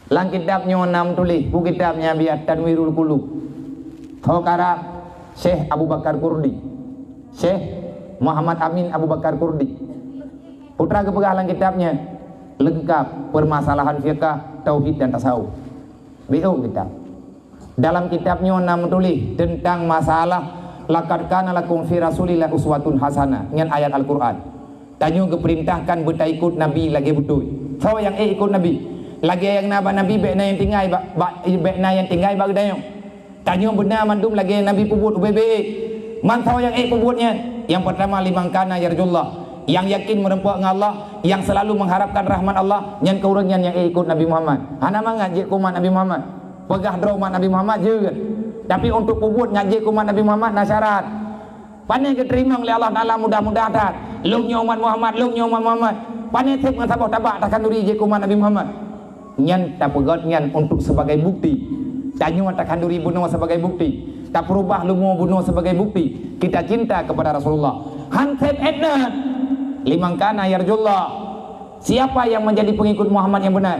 Lang kitabnya 6 tulis, bu kitabnya biar Tanwirul Qulub. Thokara Syekh Abu Bakar Kurdi. Syekh Muhammad Amin Abu Bakar Kurdi. Putra kepegah dalam kitabnya lengkap permasalahan fiqh, tauhid dan tasawuf. BO kitab. Dalam kitabnya nama tulis tentang masalah laqad kana lakum fi rasulillah uswatun hasanah dengan ayat Al-Quran. Tanya keperintahkan berta ikut Nabi lagi betul. So yang ikut Nabi. Lagi yang Nabi bekna yang tinggal bekna yang tinggal bagi dayo. Tanya benar mandum lagi Nabi pubut UBB. Man so yang pubutnya. Yang pertama limang kana yarjullah. Yang yakin merempuak dengan Allah, yang selalu mengharapkan rahmat Allah, yang keurangan yang ikut Nabi Muhammad. Hana mengajak kumat Nabi Muhammad. Pegah draumat Nabi Muhammad juga. Tapi untuk pubut ngajak kumat Nabi Muhammad nak syarat. Pandai keterima oleh Allah Taala mudah-mudahan. Lungnya umat Muhammad, lungnya umat Muhammad. Pandai tip dengan sabah tabak takkan duri je kumat Nabi Muhammad. Nyan tak pegat nyan untuk sebagai bukti. Tanya takkan duri bunuh sebagai bukti. Tak perubah lumu bunuh sebagai bukti. Kita cinta kepada Rasulullah. Hansep edna. Limang kana yarjullah. Siapa yang menjadi pengikut Muhammad yang benar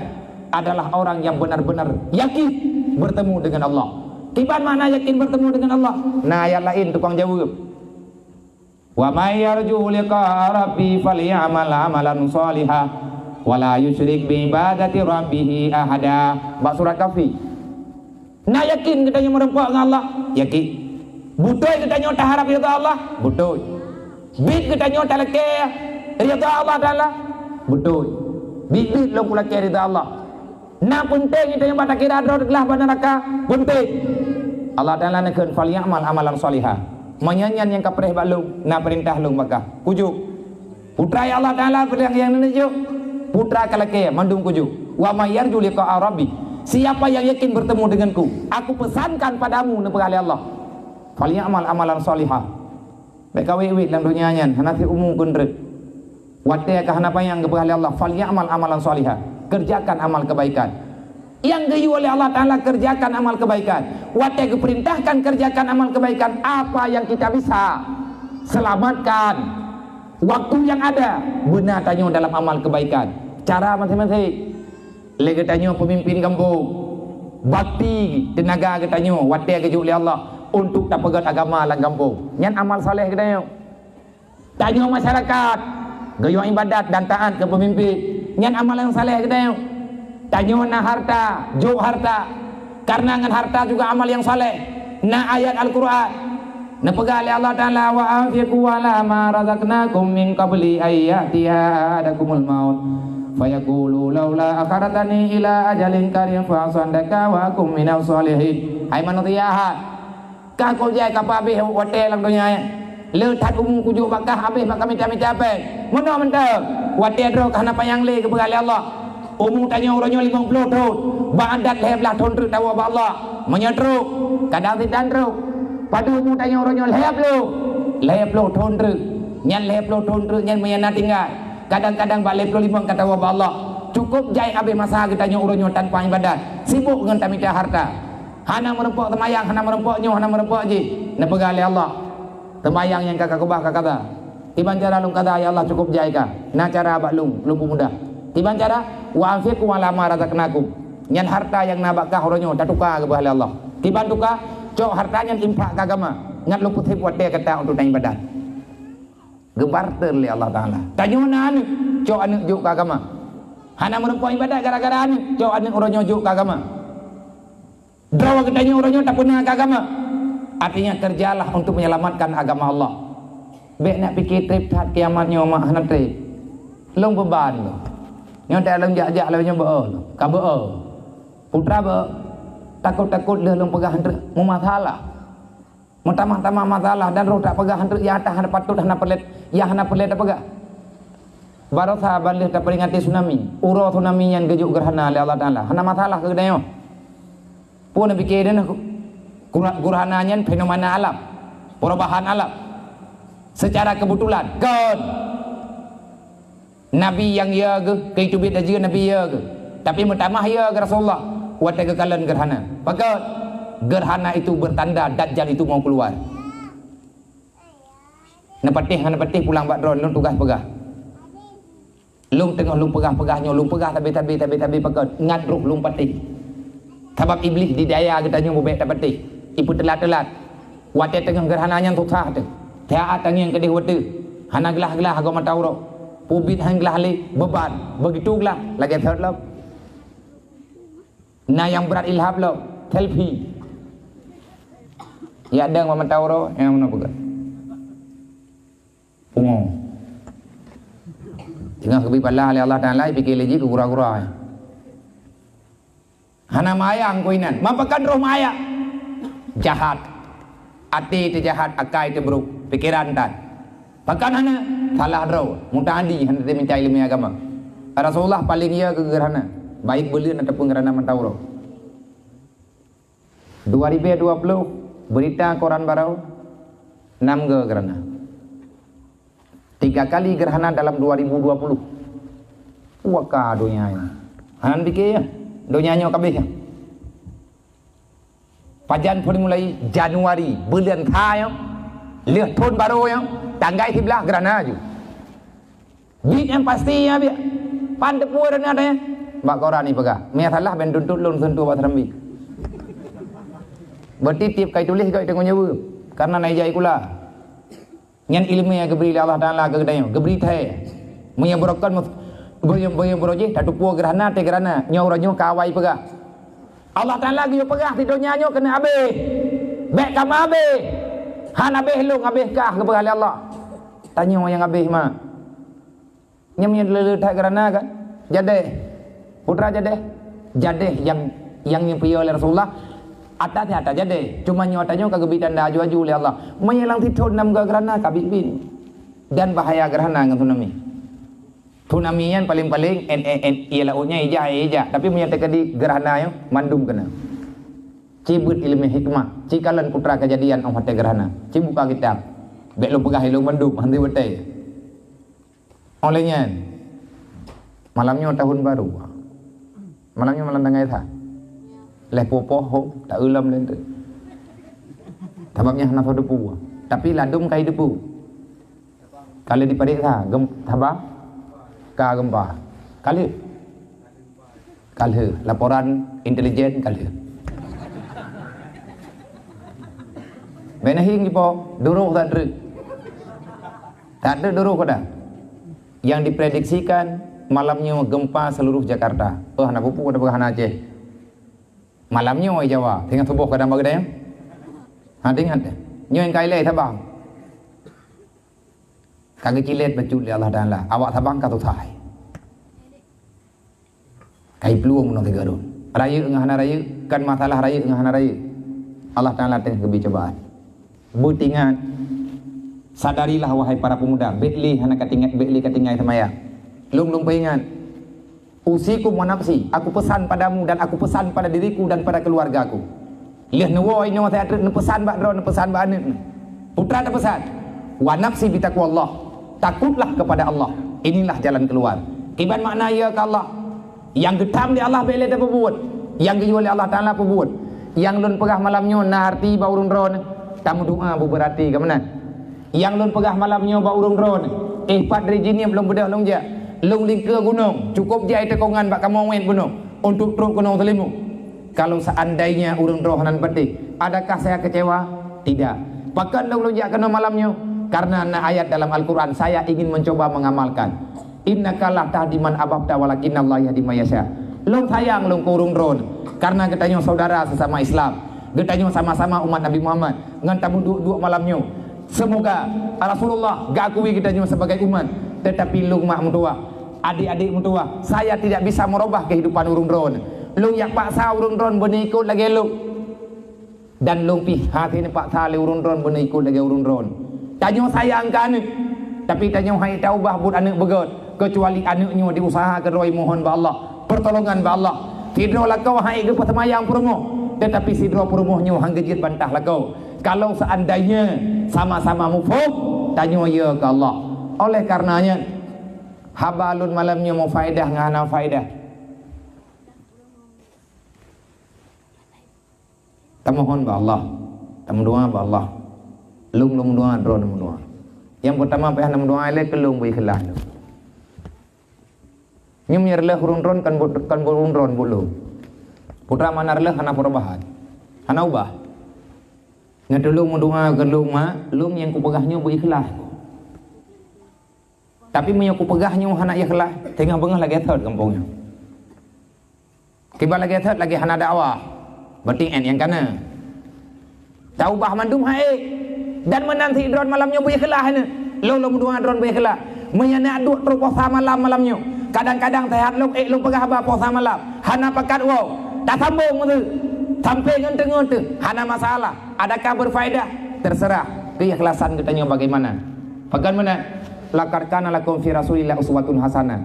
adalah orang yang benar-benar yakin bertemu dengan Allah. Tiban mana yakin bertemu dengan Allah? Nah ayat lain tukang jawab. Wa may yarju liqa rabbi falyamal amalan shalihan wa la yusyrik bi ibadati rabbih ahada. Bab surat Kahfi. Nah yakin katanya merempuak dengan Allah? Yakin. Butuh katanya tak harap ridha Allah? Butuh. Bid katanya tak lekeh ridha Allah Taala? Betul. Bid lo pula ke ridha Allah. Nah penting itu yang pada kira ada kelah pada neraka. Penting. Allah Taala nakun fal ya'mal amalan salihah. Menyanyian yang kapreh balung nak perintah lung bakah. Kujuk. Putra ya Allah Taala yang menunjuk. Putra kalake mandung kujuk. Wa may yarju liqa rabbi. Siapa yang yakin bertemu denganku, aku pesankan padamu nepegale Allah. Fal ya'mal amalan salihah. Baik kawit dalam dunia nyan hanafi umum kundret. Wate apa yang kepada Allah fal ya'mal amalan salihah. Kerjakan amal kebaikan. Yang gayu oleh Allah Taala kerjakan amal kebaikan. Wate keperintahkan kerjakan amal kebaikan. Apa yang kita bisa selamatkan waktu yang ada benar tanya dalam amal kebaikan. Cara masing-masing. Lagi tanya pemimpin kampung. Bakti tenaga katanya wate gayu oleh Allah untuk tak pegat agama dalam kampung. Yang amal saleh katanya. Tanya masyarakat gaya ibadat dan taat ke pemimpin. Yang amal yang saleh kita tanya na harta, jo harta. Karena dengan harta juga amal yang saleh. Na ayat Al-Quran. Na pegali Allah Taala wa anfiqu ala ma razaqnakum min qabli ayyatiha adakumul maut. Fayaqulu laula akharatani ila ajalin karim fa sadaka wa akum minas salihin. Hai manusia. Ka ko jai ka pa be hotel lang dunia. Le that umum kujuk bakah habis bakah minta-minta apa? Mana mentah? Wati adro kana payang le ke begali Allah. Umum tanya orangnya 50 tahun. Ba'adat leblah tahun terus dawa Allah. Menyeruk. Kadang tidak teruk. Pada umum tanya orangnya leblo tahun terus. Nyan leblo tahun terus nyan menyana tinggal. Kadang-kadang balik 55 kata wa Allah. Cukup jai habis masa kita tanya orangnya tanpa ibadat. Sibuk dengan minta harta. Hana merempok temayang, hana merempoknya, hana merempok je. Na begali Allah. Temayang yang kakak kubah kakak. Tiban cara lung kata ya Allah cukup jaika. Na cara abak lung mudah. Tiban cara wa anfiqu ala ma razaqnakum. Nyan harta yang nabakah oronyo tak tukar ke bahala Allah. Tiban tukar cok hartanya impak ke agama. Ngat lu putih buat dia kata untuk naik badan. Gebarter li Allah Taala. Tanya na anu cok anu juk ke agama. Hana merempok ibadat gara-gara anu cok anu oronyo juk ke agama. Drawa ketanya oronyo tak pernah ke agama. Artinya kerjalah untuk menyelamatkan agama Allah. Bek nak fikir trip tat kiamatnya mak nak trip. Long beban tu. Nyo tak long jak-jak lah nyo beo. Ka beo. Putra be takut-takut dah long pegah hantar mu masalah. Mutamah-tamah masalah dan roh tak pegah hantar ya atas hana patut hana pelet. Ya hana pelet tak pegah. Baru sahabat leh tak peringati tsunami. Uro tsunami yang gejuk gerhana oleh Allah Taala. Hana masalah ke dayo. Pun nak fikir dah gerhananya fenomena alam, perubahan alam secara kebetulan kan Nabi yang ya ke kehidupan dia juga Nabi ya ke tapi pertama ya ke Rasulullah wate kekalan gerhana maka gerhana itu bertanda Dajjal itu mau keluar. Nepatih pulang bak drone lung tugas pegah lung tengah lung pegah-pegahnya lung pegah tapi pakai ngadruh lung patih sebab iblis di daya katanya mau baik tak patih. Ibu telat-telat. Wate tengah gerhananya susah tu. Tiap tanya yang kedih wate. hana gelah-gelah agak matau ro pubit hang gelah li beban begitu gelah lagi third lo nah yang berat ilham lo selfie ya ada yang matau ro yang mana pegat pungo tengah kebi pala oleh Allah Taala pikir lagi gura-gura hana maya angkoinan mampakan roh maya jahat hati itu jahat akai itu buruk pikiran tan bahkan hana salah roh mutadi hana dia minta ilmu agama Rasulullah paling ia kegerhana baik belian ataupun kerana mentau roh 2020 berita koran baru 6 gerhana 3 kali gerhana dalam 2020 waka dunia ini hanan fikir ya dunianya kabeh ya Pajan pun mulai Januari bulan Thai lihat tahun baru yang tanggai 17 gerhana ju bit yang pasti ya biar pan tepur dan ada ya mbak koran ni pegah mia salah ben tuntut lun sentuh bat rambi bertitip kai tulis kai tengok nyawa karena naik jai kula nyan ilmu yang geberi Allah Taala ke gedanya geberi thai menyebrokan boye tak tupu gerhana te gerhana nyaw ranyo kawai pegah Allah Taala gi pegah ti dunia nyo kena habis bek kam habis han habis lu habis kah ke pegah Allah tanya yang habis mah nyamnya lele thai gerhana kan jade putra jade yang nyempi oleh Rasulullah atas jade cuma nyatanya kegebitan dah aju oleh Allah menyelang tithon 6 gerhana kabin dan bahaya gerhana dengan tsunami yang paling-paling ialah unya ija tapi menyatakan di gerhana yang mandum kena cibut ilmu hikmah cikalan putra kejadian om hati gerhana cibuka kitab bek lu pegah ilmu mandum hanti betai olehnya malamnya tahun baru malamnya malam tanggai tha leh popoh tak ulam len tu sebabnya hana depu tapi ladum kai depu kalau di padik tha gem thabang ka gempa kali laporan intelijen kali benahing ipo duruh tak ada duruh kada yang diprediksikan malamnya gempa seluruh Jakarta hana pupu kada hana Aceh malamnya oi Jawa tengah tubuh kada bagdayang ingat nyo yang kailai thabang kagak cilet baju li Allah Taala awak thabang ka tu thai kai peluang menong tiga don raya ngahana raya kan masalah raya ngahana raya Allah Taala tengah kebi cobaan butingan sadarilah wahai para pemuda bekli hana katingat bekli katingai semaya lung peingat usikum wa nafsi aku pesan padamu dan aku pesan pada diriku dan pada keluargaku lihat nuwoi nyawa saya pesan bak dron pesan bak anak putra ada pesan wa nafsi bi taqwallah takutlah kepada Allah inilah jalan keluar kiban makna ya ke Allah yang getam di Allah boleh dah berbuat yang gejual di Allah Taala berbuat yang lun pegah malamnya na arti ba urung ron tamu doa berarti ke mana yang lun pegah malamnya ba urung ron padri jini belum bedah long ja long lingka gunung cukup jai tekongan bak kamu wen gunung untuk teruk gunung Selimu kalau seandainya urung rohanan petik adakah saya kecewa tidak bahkan long ja kena malamnya karena ayat dalam Al-Quran saya ingin mencoba mengamalkan innaka la tahdi man ahbabta walakinnallaha yahdi man yasha long sayang long kurung ron karena katanya saudara sesama Islam katanya sama-sama umat Nabi Muhammad ngan tamu dua malamnya semoga Rasulullah gakui katanya sebagai umat tetapi long mak mutua adik-adik mutua saya tidak bisa merubah kehidupan urung ron long yang paksa urung ron benikut lagi long dan long pi hati ni paksa le urung ron benikut lagi urung ron tanya sayang ke anak tapi tanya hai taubah buat anak begot kecuali anaknya diusahakan roi mohon ba Allah pertolongan ba Allah sidro lakau hai ke pertemayang perumoh tetapi sidro perumohnya hang gejit bantah lakau kalau seandainya sama-sama mufuk tanya ya ke Allah oleh karenanya habalun malamnya mau faedah ngana faedah tamohon ba Allah tamu doa ba Allah lung doa drone doa yang pertama payah nam doa ile kelung bui kelah nyum nyerleh urun ron kan urun ron bulu putra manarleh hana perubahan hana ubah ngadulung doa gelung ma lung yang kupegahnya bui kelah Tapi punya aku pegahnya anak ikhlas, tengah bengah lagi third kampungnya. Kibat lagi third lagi hana dakwah. Berarti yang kana. Tahu bah mandum hai. Dan menanti drone malamnya bu ikhlas ne. Lo mudua drone bu ikhlas. Menyana duk terus puasa malamnya. Kadang-kadang sehat lu lu pegah ba puasa malam. Hana pakat wow. Tak sambung tu. Sampai ngente-ngente. Hana masalah. Adakah berfaedah? Terserah. Keikhlasan kita bagaimana? Bagaimana? Laqad kana lakum fi Rasulillah uswatun hasanah.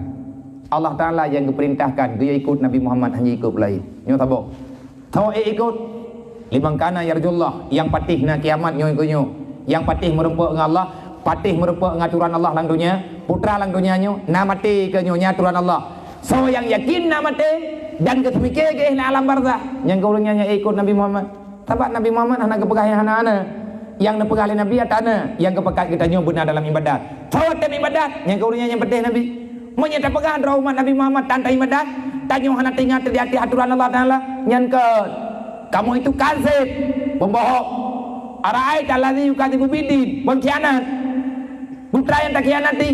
Allah Taala yang diperintahkan dia ikut Nabi Muhammad hanya ikut lain. Nyo tabok. Tau ikut liman kana yarjullah yang patih na kiamat nyo ikut nyo. Yang patih merempak dengan Allah, patih merempak dengan aturan Allah lang dunia, putra lang dunia nyo, na mati ke nyo aturan Allah. So yang yakin na mati dan kesemikir ke na alam barzah. Yang kaulnya ikut Nabi Muhammad. Sebab Nabi Muhammad anak kepegah yang anak-anak. Yang nepegah Nabi atana, yang kepekat kita nyo benar dalam ibadat. Tawat dan ibadat, yang kaulnya yang pedih Nabi. Menyata pegang umat Nabi Muhammad tanpa ibadat, tanya hana tinggal di hati aturan Allah Taala. Yang ke kamu itu kadzib, pembohong. Ara'ait allazi yukadzibu bidin, pengkhianat. Putra yang tak khianati,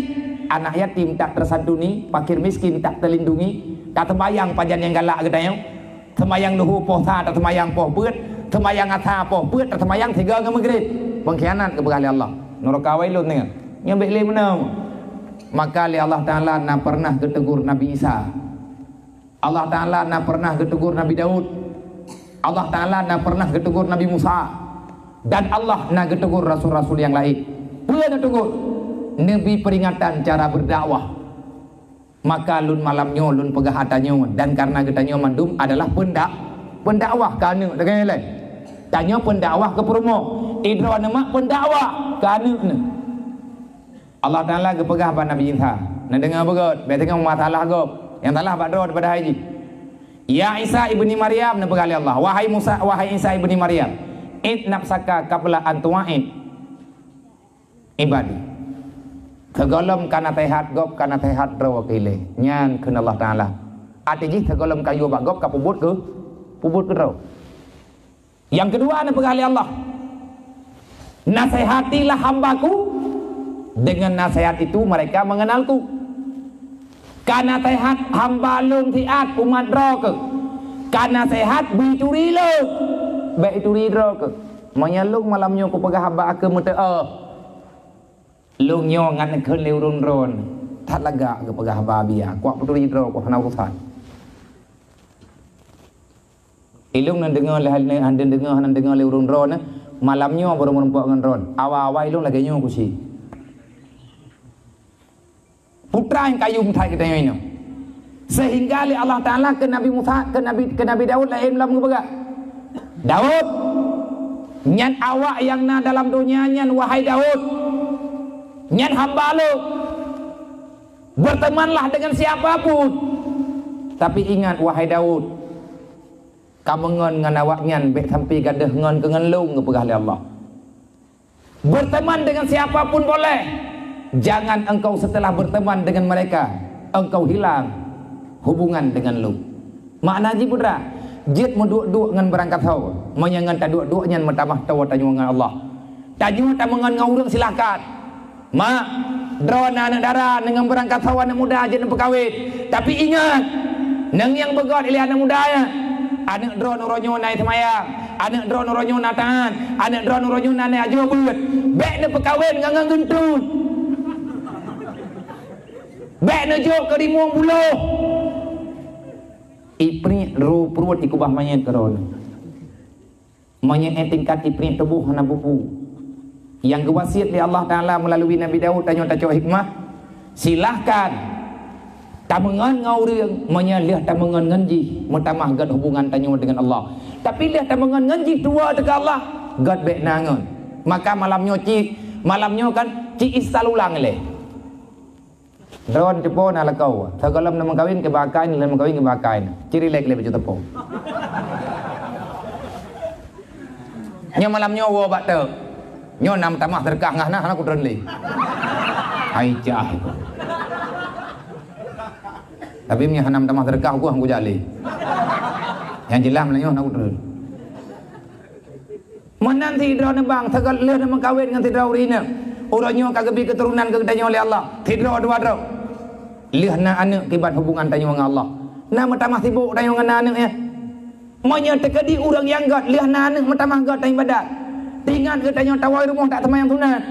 anak yatim tak tersantuni, fakir miskin tak terlindungi, tak terbayang pajan yang galak katanya. Semayang luhu posa, tak semayang poh beut, semayang asa poh beut, tak semayang tiga ke maghrib. Pengkhianat kepada Allah. Neraka wailun dengan. Yang baik mana? Maka Allah Ta'ala nak pernah ketegur Nabi Isa. Allah Ta'ala nak pernah ketegur Nabi Daud. Allah Ta'ala nak pernah ketegur Nabi Musa. Dan Allah nak ketegur Rasul-Rasul yang lain. Boleh nak tegur Nabi peringatan cara berdakwah. Maka lun malamnya, lun pegahatannya. Dan karena katanya mandum adalah pendakwah. Kerana dengan lain tanya pendakwah ke perumo. Idra nama pendakwah kerana Allah Ta'ala kepegah pada Nabi Isa. Nak dengar begot, biar tengok masalah gop. Yang salah badro daripada haji. Ya Isa ibni Maryam nak pegali Allah. Wahai Musa, wahai Isa ibni Maryam. Id nafsaka qabla an tu'id ibadi. Tegolom kana tehat gop kana tehat rawa kile. Nyan keun Allah Ta'ala. Artinya tegolom kayu bak gop ka pubut ke raw. Yang kedua nak pegali Allah. Nasihatilah hambaku. Dengan nasihat itu mereka mengenalku. Karena nasihat hamba lung tiat umat roke. Karena nasihat bituri lo. Baik ituri roke. Menyalung malamnya ku pegah hamba ke mute lung nyo ngan keun leurun ron. Tak lega ke pegah hamba bia. Kuak bituri roke ku hana urusan. Ilung nan dengar le hal nan dengar leurun ron malamnya baru merempak dengan ron. Awal-awal ilung lagi nyo ku si. Putra yang kayu mutai kita ini. Sehingga Allah Ta'ala ke Nabi Musa, ke Nabi Daud lain dalam ngebegat. Daud, nyan awak yang na dalam dunia nyan wahai Daud. Nyan hamba lu. Bertemanlah dengan siapapun. Tapi ingat wahai Daud, kamu ngon ngan awak nyan bek sampai gadah ngon ke ngan lu ngepegah oleh Allah. Berteman dengan siapapun boleh. Jangan engkau setelah berteman dengan mereka engkau hilang hubungan dengan lu. Makna ji putra, jit menduk-duk ngan berangkat hau, menyangan tak duk-duk nyan mentamah tawa tanya dengan Allah. Tanya tak mengan ngaurang silakan. Mak, drona anak darah dengan berangkat hau anak muda aja nak berkahwin. Tapi ingat, nang yang begot ilih anak muda ya. Anak drone ronyo naik semayang, anak drone ronyo nak tahan, anak drone ronyo nak naik aja beut. Bek nak berkahwin ngang gentut. Bek nejuk ke rimuang buluh. Ipri ru perut ikubah mayat keron. Mayat tingkat ipri tubuh hana bubu. Yang kewasiat di Allah Ta'ala melalui Nabi Daud tanya tajuk hikmah. Silahkan tamangan ngau reung menyalih tamangan nganji mutamah gad hubungan tanya dengan Allah. Tapi lihat tamangan nganji tua dekat Allah gad bek nangon. Maka malamnya kan ci isalulang leh. Drone cepo na lakau. Sagalam na mengkawin ke bakai ni, mengkawin ke bakai. Ciri lek le baju tepo. Nyo malamnya wo bak te. Nyo nam tamah terkah ngah nah aku dron le. Ai jah. Tapi nya hanam tamah terkah aku jale. Yang jelas melanya aku dron. Menanti drone bang sagal le na mengkawin ngan ti draurina. Orangnya kagak bi keturunan ke tanya oleh Allah. Tidro dua dro. Lihatna anak kibat hubungan tanya dengan Allah. Nama tamah sibuk tanya dengan anaknya. Monya terkedi orang yang gat lihatna anak tamah gat tanya ibadat. Tinggal ke tanya tawai rumah tak sembahyang sunat.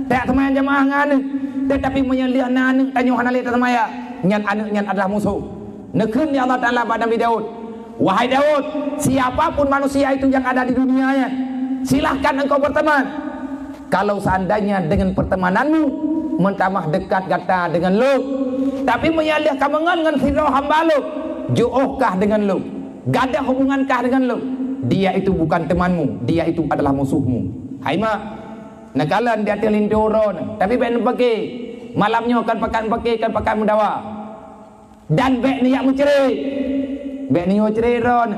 Tak sembahyang jemaah dengan anak. Tetapi monya lihatna anak tanya hanali tak sembahyang. Nyan anak nyan adalah musuh. Nekun ni Allah Taala pada Nabi Daud. Wahai Daud, siapapun manusia itu yang ada di dunianya, silahkan engkau berteman. Kalau seandainya dengan pertemananmu mentambah dekat gata dengan lu, tapi menyalih kamangan dengan firau hamba lu, jauhkah dengan lu, gadah hubungankah dengan lu, dia itu bukan temanmu, dia itu adalah musuhmu. Hai mak, nakalan dia telindoron, tapi ben pakai malamnya akan pakai mendawa. Dan bek ni yang mencerai, bek ni mencerai ron.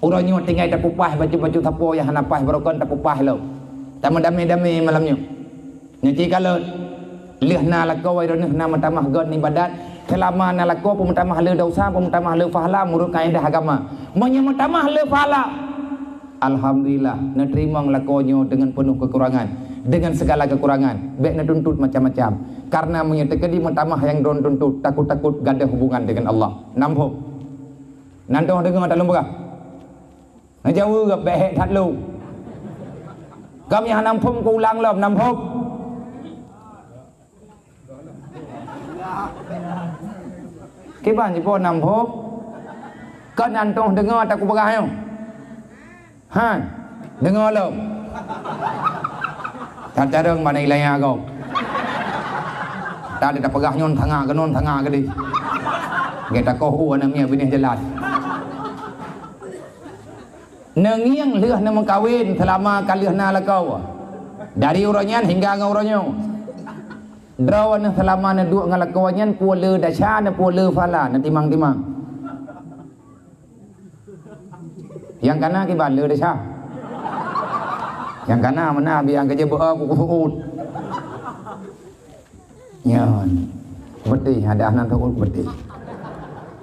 Orangnya tinggal tak pupah baju-baju tapo yang hanapah berokon tak pupah lo. Tak mendami-dami malamnya. Nanti kalau lihna lakau ron nama tamah god ni badat, selama na lakau pemutamah le dosa, pemutamah le pahala menurut kaedah agama. Menyemutamah le pahala. Alhamdulillah, na terima lakaunya dengan penuh kekurangan, dengan segala kekurangan. Bek na tuntut macam-macam. Karena menyertai mentamah yang don tuntut, takut-takut gada hubungan dengan Allah. Nampak. Nantong dengar tak lumpah. Nak jauh ke behek tak lu. Kami yang nampung ke ulang lah, nampak. Kiban je pun nampak. Kau nantong dengar tak ku berah yang. Ha, dengar lah. Tak cara mana ilainya kau. Tak ada pegah nyon tengah ke di. Kita kau namanya bini jelas. Nengiang leh nama kawin selama kalian nala kau. Dari orangnya hingga orangnya. Drawan selama na dua ngalakuannya pula dasar na pula fala na timang-timang. Yang kana kiban le dasar. Yang kana mana biang kerja aku kuut. Nyan betul ada anak tahu betul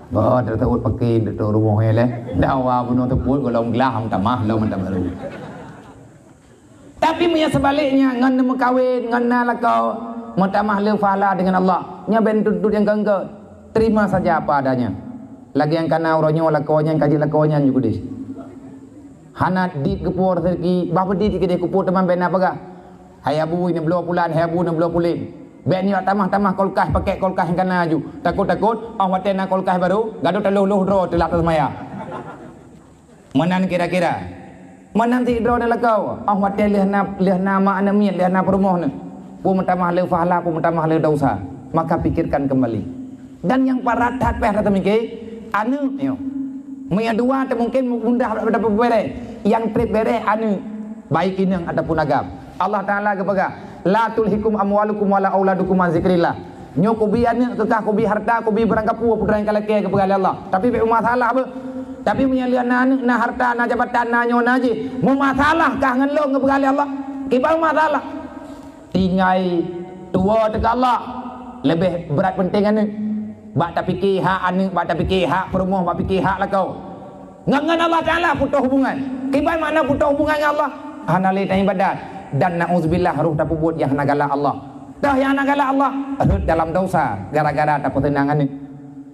bah ada tahu pakai itu rumah le dawa puno teput golong gelam tamah lo mentam baru tapi punya sebaliknya ngan mengkawin ngan lakau mentamah le fala dengan Allah nya ben tutut yang gangga terima saja apa adanya lagi yang kana uronyo lakaunya kaji lakaunya juga dis hana dit kepur serki bapa dit ke kupur teman ben apa ga hayabu ini belau pulan hayabu ini belau pulin. Bek ni tamah-tamah kolkah pakai kolkah yang kana aju. Takut-takut watena kolkah baru gaduh teluh-luh dro telak semaya. Menan kira-kira. Menan ti dro dalam kau. Waten lehna mak anamian lehna perumah ni. Pu mentamah le fahala, pu mentamah le dosa. Maka pikirkan kembali. Dan yang paratat peh kata mikir anu yo. Meya dua tu mungkin mudah dapat bere. Yang trip bere anu baik inang ataupun agam. Allah Taala kepada la tulhikum amwalukum wala auladukum an zikrillah. Nyo kubi anak kekah kubi harta kubi berangkapu putra yang kalake kepada Allah. Tapi be masalah apa? Tapi menyalian anak na harta na jabatan na nyo na je. Mu masalah kah ngan lo kepada Allah? Kibal masalah. Tinggai tua dekat Allah lebih berat penting anu. Bak tak fikir hak anu, bak tak fikir hak perumah, bak fikir hak lah kau. Ngan Allah Taala putus hubungan. Kibal mana putus hubungan dengan Allah? Hanali tanya ibadat. Dan na'udzubillah ruh tak buat yang nagala Allah. Dah yang nagala Allah dalam dosa gara-gara tak pertenangan ni.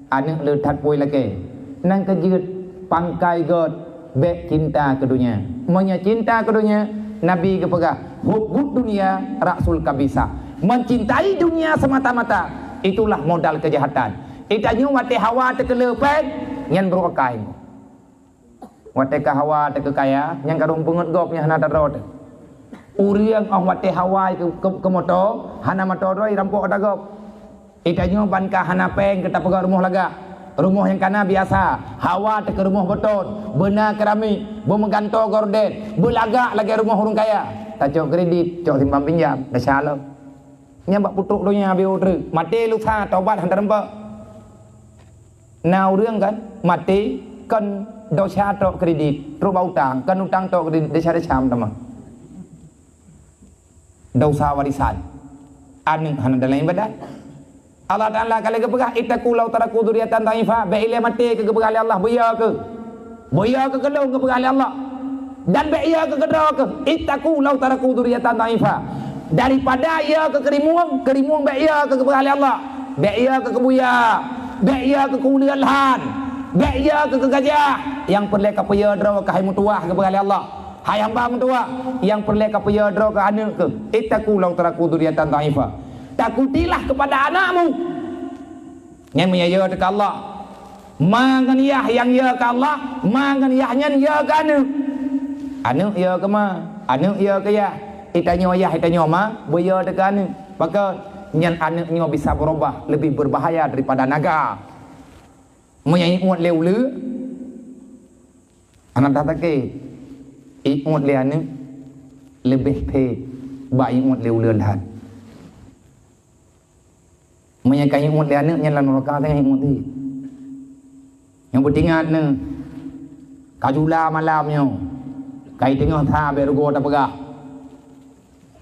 Anak letat pui lagi. Nang kejut pangkai god be cinta ke dunia. Monya cinta ke dunia Nabi kepada hubud dunia rasul kabisa. Mencintai dunia semata-mata itulah modal kejahatan. Itanya wate hawa tekelepet nyan berokai. Wate ka hawa tekekaya yang karung pungut gopnya hana tarot. Uriang wate hawa ke motor hana motor roi rampok dagop. Itanya ban ka hana peng kita pegang rumah laga. Rumah yang kana biasa, hawa ke rumah beton, benar keramik, meganto gorden, belagak lagi rumah orang kaya. Tak cok kredit, cok simpan pinjam, dah salah. Nyambak putuk dunia biu terus, mati luka taubat hantar rempak. Now รื่องkan, mati kan dosa tok kredit, rupa utang, kan utang tok kredit, dosa cam teman. Dosa warisan, anu hana dalam ibadat. Allah Ta'ala kalau kepegah itaku lau taraku duriatan ta'ifa be'ilai mati ke kepegah Allah buya ke kelung kepegah Allah dan be'ia ke kedra ke itaku lau taraku duriatan ta'ifa daripada ia ke kerimuang baik ia ke keberhalian Allah, baik ia ke kebuya, baik ia ke kuliahan, baik ia ke gajah yang perlu ke ia dra ke hai mutuah ke keberhalian Allah. Hai hamba mutuah yang perlu ke ia dra ke anak ke ittaqu law taraku dzurriatan dha'ifa. Takutilah kepada anakmu yang menyaya dekat Allah, manganiyah yang ya ke Allah, manganiyahnya ya ke anak ya ke ma, anak ya ke ya, itanya ayah itanya ma, boya dekat anak. Maka nyan anaknya bisa berubah lebih berbahaya daripada naga. Menyai uat leu anak tak ke uat le anak lebih pe baik uat leu lahat. Menyai uat le anak nyan lan neraka tengah uat ni. Yang bertingat ni kajula malamnya kai tengah tha bergo tak pegah.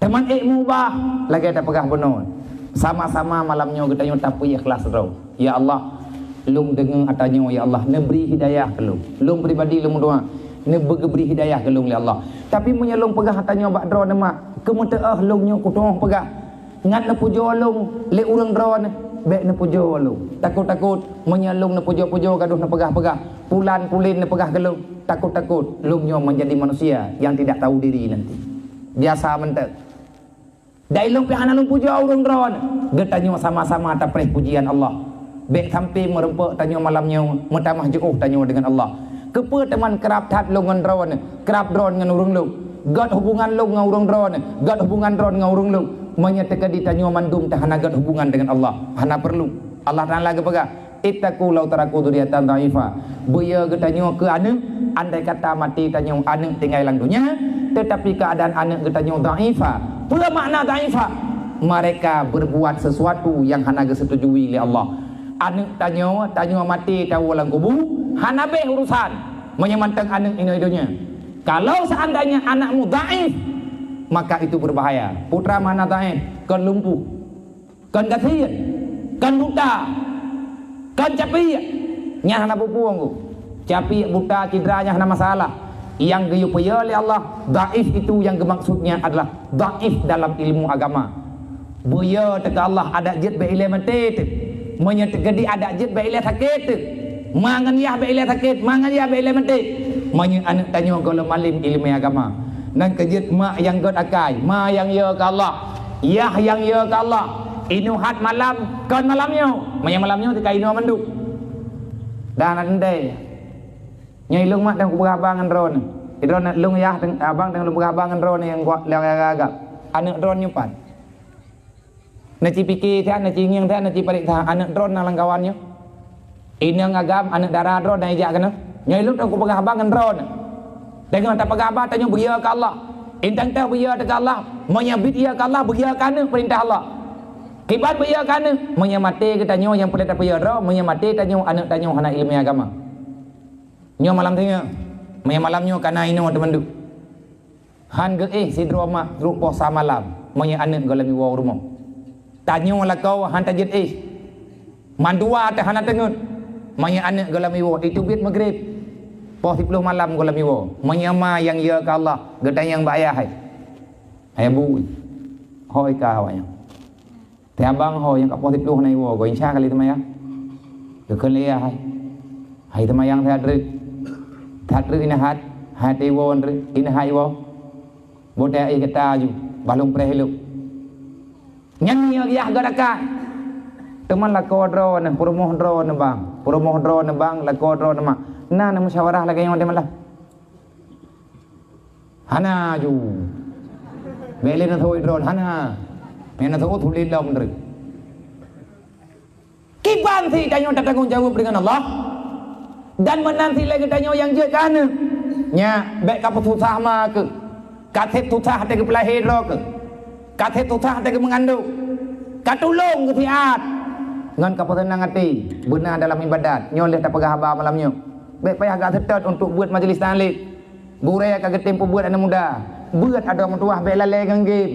Teman mubah lagi tak pegah benar. Sama-sama malamnya kita yang tapi ikhlas terus. Ya Allah, lung dengar atanya ya Allah, ne beri hidayah ke lung. Lung pribadi lung doa, ne beri hidayah ke lung ya Allah. Tapi punya lung pegah atanya bak dro ne mak. Kemuteah lungnya kutoh pegah. Ngat ne pujo lung le urang dro ne. Baik ne pujo lung. Takut-takut menyalung ne pujo-pujo gaduh ne pegah-pegah. Pulan-pulin ne pegah ke lung. Takut-takut lungnya menjadi manusia yang tidak tahu diri nanti. Biasa mentek. Dai lung pihana lung puja urang dron. Getanyo sama-sama tapreh pujian Allah. Bek sampai merempak tanyo malamnya mutamah jauh tanyo dengan Allah. Kepa teman kerap tat lung ngan dron, kerap dron ngan urang lung. Gat hubungan lung ngan urang dron, gat hubungan dron ngan urang lung. Menyatakan di tanyo mandum tahana gat hubungan dengan Allah. Hana perlu. Allah Taala gepega ittaqu law taraku dzurriatan dha'ifa. Buya getanyo ke anak, andai kata mati tanyo anak tinggal lang dunia, tetapi keadaan anak getanyo dha'ifa. Pula makna dha'ifa, mereka berbuat sesuatu yang hana disetujui oleh Allah. Anak tanyo mati tahu lang kubur, hana beh urusan menyemantang anak ini dunia. Kalau seandainya anakmu dhaif, maka itu berbahaya. Putra mana dhaif, kan lumpuh, kan gathir, kan buta, kan capi, nya hana pupuang ku. Capi buta cidranya hana masalah. Yang geyupaya oleh Allah, dhaif itu yang maksudnya adalah dhaif dalam ilmu agama. Buya teka Allah ada jid ba ilmu tet. Menyegedi ada jid ba ilmu sakit. Mangan yah ba ilmu sakit, mangan yah ba ilmu tet. Menye anak tanya kalau malim ilmu agama. Nan kejid mak yang god akai, ma yang ya ke Allah. Yah yang ya ke Allah. Inuhat malam, kan malamnya. Menye malamnya tika inu manduk. Dan andai nyai lung mak dan kuberabangan ron. Idron lung yah abang dan lung berabangan ron yang gua agak anak dron nyupan. Naci pikir tha naci ngiang tha naci parik tha anak dron nang kawannya. Inang agam anak darah dron dan ijak kana. Nyai lung dan kuberabangan ron. Dengan tak pegabah tanya beria ke Allah. Intang tah beria ke Allah, menyabit ia ke Allah beria kana perintah Allah. Kibat beria kana menyamate ke tanya yang perintah beria ro, menyamate tanya anak tanya hana ilmu agama. Nyo malam tanya, malamnya kana ino teman du. Han ge si drama rupo sa malam, monya anak golami wa rumah. Tanyo la kau han tajid mandua ta hana tengut. Monya anak golami wa itu bit maghrib. Poh 10 malam golami wa. Monya ma yang ya ka Allah, gedang yang bayah hai. Hai bu. Hoi ka hawanya. Te abang ho yang ka poh 10 nai wa go insya kali temaya. Ke kelia hai. Hai temayang tha drik. Thadri inahat hati won ri inahai wo bote ai kata ju balung prehlu nyanyi yah gadaka teman la kodro na promoh dro na bang la kodro na ma na musyawarah lagi yang deman lah hana ju bele na thoi dro hana mena tho thulin lom ri kiban thi tanyo tanggung jawab dengan Allah. Dan menanti lagi tanya yang je kana nya baik ka susah ma ke kathet susah te ke pelahir ro ke kathet susah te ke mengandung katulung ke tiat ngan ka tenang hati benar dalam ibadat nyoleh tak pegah haba malamnya baik payah agak tetot untuk buat majlis taklim burai ka getempo buat anak muda buat ada mentuah baik lalai ganggim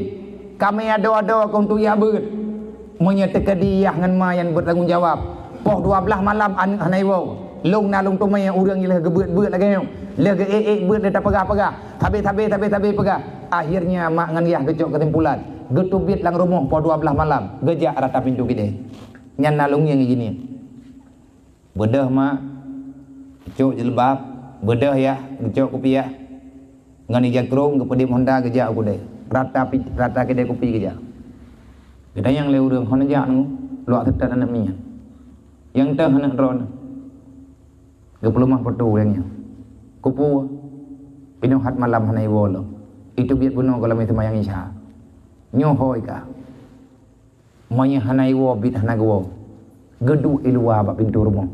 kami ada untuk ya buat menyatakan dia ngan ma yang bertanggung jawab poh 12 malam anak hanai wo lung na lung tumai yang urang ilah gebut lagi yang lagi beut dah pegah habis pegah akhirnya mak ngan yah kecok kesimpulan getubit lang rumah po 12 malam, gejak rata pintu kita. Nyan nalung yang gini. Bedah mak, cok jilbab, bedah ya, cok kopiah. Ngani jakrung kepedim Honda gejak aku deh. Rata kedai kopi gejak. Kita yang leu urang hon jak nu, luak tetat anak minyak. Yang teh anak ron. Gepelumah petu yang kupu. Pinu hat malam hanai wolo. Itu biat bunuh kalau itu mayang isya. Nyohoi ka. Manya hanai wo bit hanagwo. Gedu ilwa ba pintu rumah.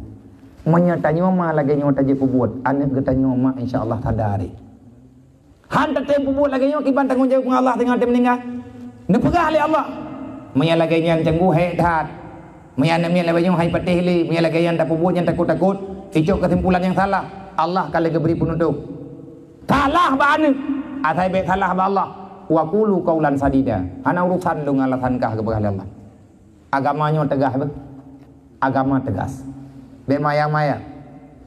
Manya tanyo ma lagi nyo taje pubuat. Anak getanyo ma insyaallah tadari. Han tatem pubuat lagi nyo kiban tanggung jawab dengan Allah dengan dia meninggal. Nepegah oleh Allah. Manya lagi yang canggu he that. Manya namanya lagi yang hai patih li. Manya lagi yang tak pubuat yang takut-takut. Icuk kesimpulan yang salah. Allah kalau beri penutup. Salah ba anu. Atai be salah ba Allah. Wa qulu qaulan sadida. Ana urusan lu ngalasan kah kepada Allah. Agamanya tegas be. Agama tegas. Be maya-maya.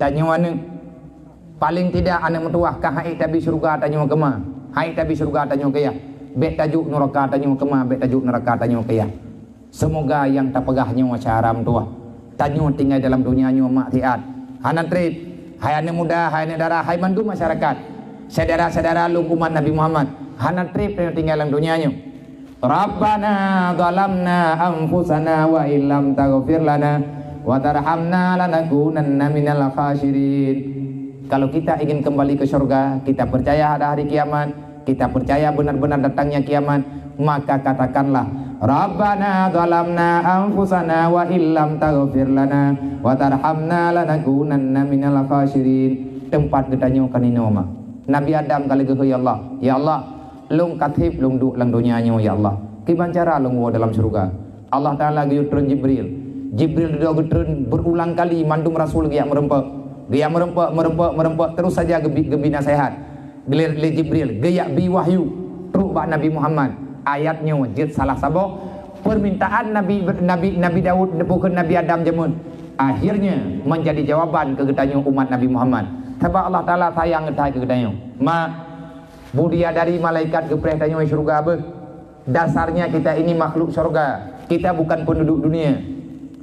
Tanya anu. Paling tidak anak metuah kah hai tabi surga tanya kema. Hai tabi surga tanya ke ya. Be tajuk neraka tanya kema, be tajuk neraka tanya ke ya. Semoga yang tak pegahnya wacaram tuah. Tanya tinggal dalam dunia nyo maksiat. Hanan trip. Hai anak muda, hai anak darah, hai mandu masyarakat. Saudara-saudara lu umat Nabi Muhammad. Hanan trip yang tinggal dalam dunia nyo. Rabbana zalamna anfusana wa illam taghfir lana wa tarhamna lanakunanna minal khasirin. Kalau kita ingin kembali ke surga, kita percaya ada hari kiamat, kita percaya benar-benar datangnya kiamat, maka katakanlah Rabbana zalamna anfusana wa illam taghfir lana wa tarhamna lanakunanna minal khasirin. Tempat kita nyo kaninoma. Nabi Adam kali ke ya Allah, ya Allah, lung katib lung duk lang dunia nyo ya Allah. Kiban cara lung wo dalam surga. Allah Taala guyutron Jibril. Jibril do gutron berulang kali mandum Rasul giak merempak. Dia merempak terus saja gebi nasihat. Gelir le Jibril, geyak bi wahyu truk bak Nabi Muhammad. Ayatnya wajib salah sabok permintaan Nabi Daud bukan Nabi Adam jemun. Akhirnya menjadi jawaban kegetanyo umat Nabi Muhammad. Sebab Allah Taala sayang ngetai kegetanyo. Ma budia dari malaikat gepreh tanyo surga be. Dasarnya kita ini makhluk surga. Kita bukan penduduk dunia.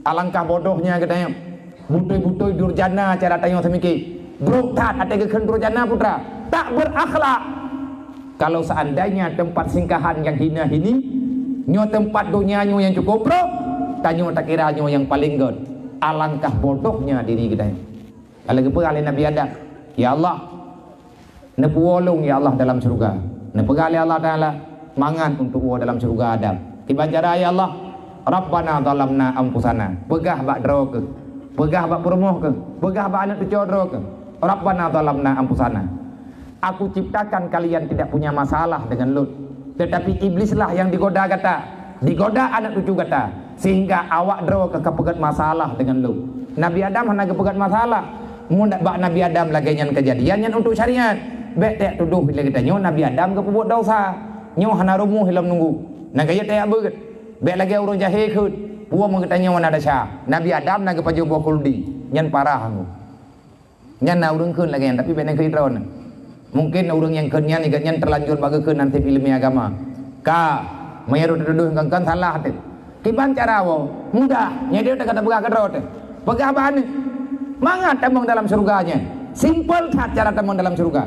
Alangkah bodohnya ketanyo. Butoi-butoi durjana cara tanya semiki. Broktat ada keken durjana putra. Tak berakhlak. Kalau seandainya tempat singkahan yang hina ini, nyo tempat dunia nyo yang cukup bro, tanyo tak kira nyo yang paling god. Alangkah bodohnya diri kita. Kalau kepada Nabi Adam, ya Allah, nepuolong ya Allah dalam surga. Nepegali Allah Taala mangan untuk wo dalam surga Adam. Tiba cara ya Allah, Rabbana zalamna anfusana. Pegah bak droge. Pegah bak perumoh ke, pegah bak anak codro ke. Rabbana zalamna anfusana. Aku ciptakan kalian tidak punya masalah dengan Lut, tetapi iblislah yang digoda kata, digoda anak cucu kata, sehingga awak dro ke kepegat masalah dengan Lut. Nabi Adam hanya kepegat masalah. Mundak bak Nabi Adam lagi yang kejadian yang untuk syariat. Bek tak tuduh bila kita nyo Nabi Adam ke pembuat dosa. Nyo hana rumuh hilam nunggu. Nak kaya tak beget. Bek lagi orang jahil kut. Puan mengetanya mana ada syah. Nabi Adam nak kepada buah kuldi. Nyan parah aku. Nyan na urang kun lagi tapi bek nak kira. Mungkin orang yang kenyan igatnya terlanjur bagi ke nanti ilmu agama. Ka menyerut tuduh kan salah tu. Kiban cara wo mudah. Nya dia tak kata begah kedrot. Begah ban. Mangat temong dalam surganya. Simple kat cara temong dalam surga.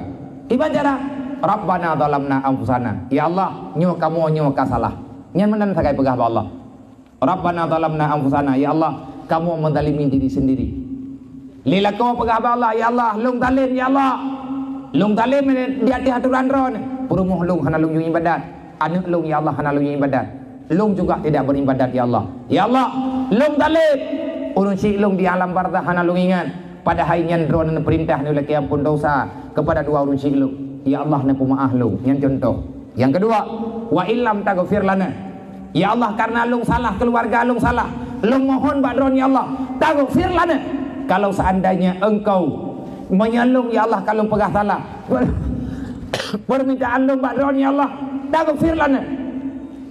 Kiban cara Rabbana zalamna anfusana. Ya Allah, nyo kamu nyo ka salah. Nya menan sakai begah ba Allah. Rabbana zalamna anfusana. Ya Allah, kamu menzalimi diri sendiri. Lila kau pegah ba Allah. Ya Allah, lung zalim ya Allah. Lung zalim di hati aturan ron. Perumuh lung hana lung yung ibadat. Anak lung ya Allah hana lung yung ibadat. Lung juga tidak beribadat ya Allah. Ya Allah, lung zalim. Urun si lung di alam barzah hana lung ingat. Pada hari nyan ron perintah ni laki ampun dosa kepada dua urun si lung. Ya Allah na pemaaf lung. Yang contoh. Yang kedua, wa illam taghfir lana. Ya Allah, karena lung salah, keluarga lung salah, lung mohon badron ya Allah, taghfir lana. Kalau seandainya engkau menyalung ya Allah kalau pegah salah, permintaan lung badron ya Allah, taghfir lana.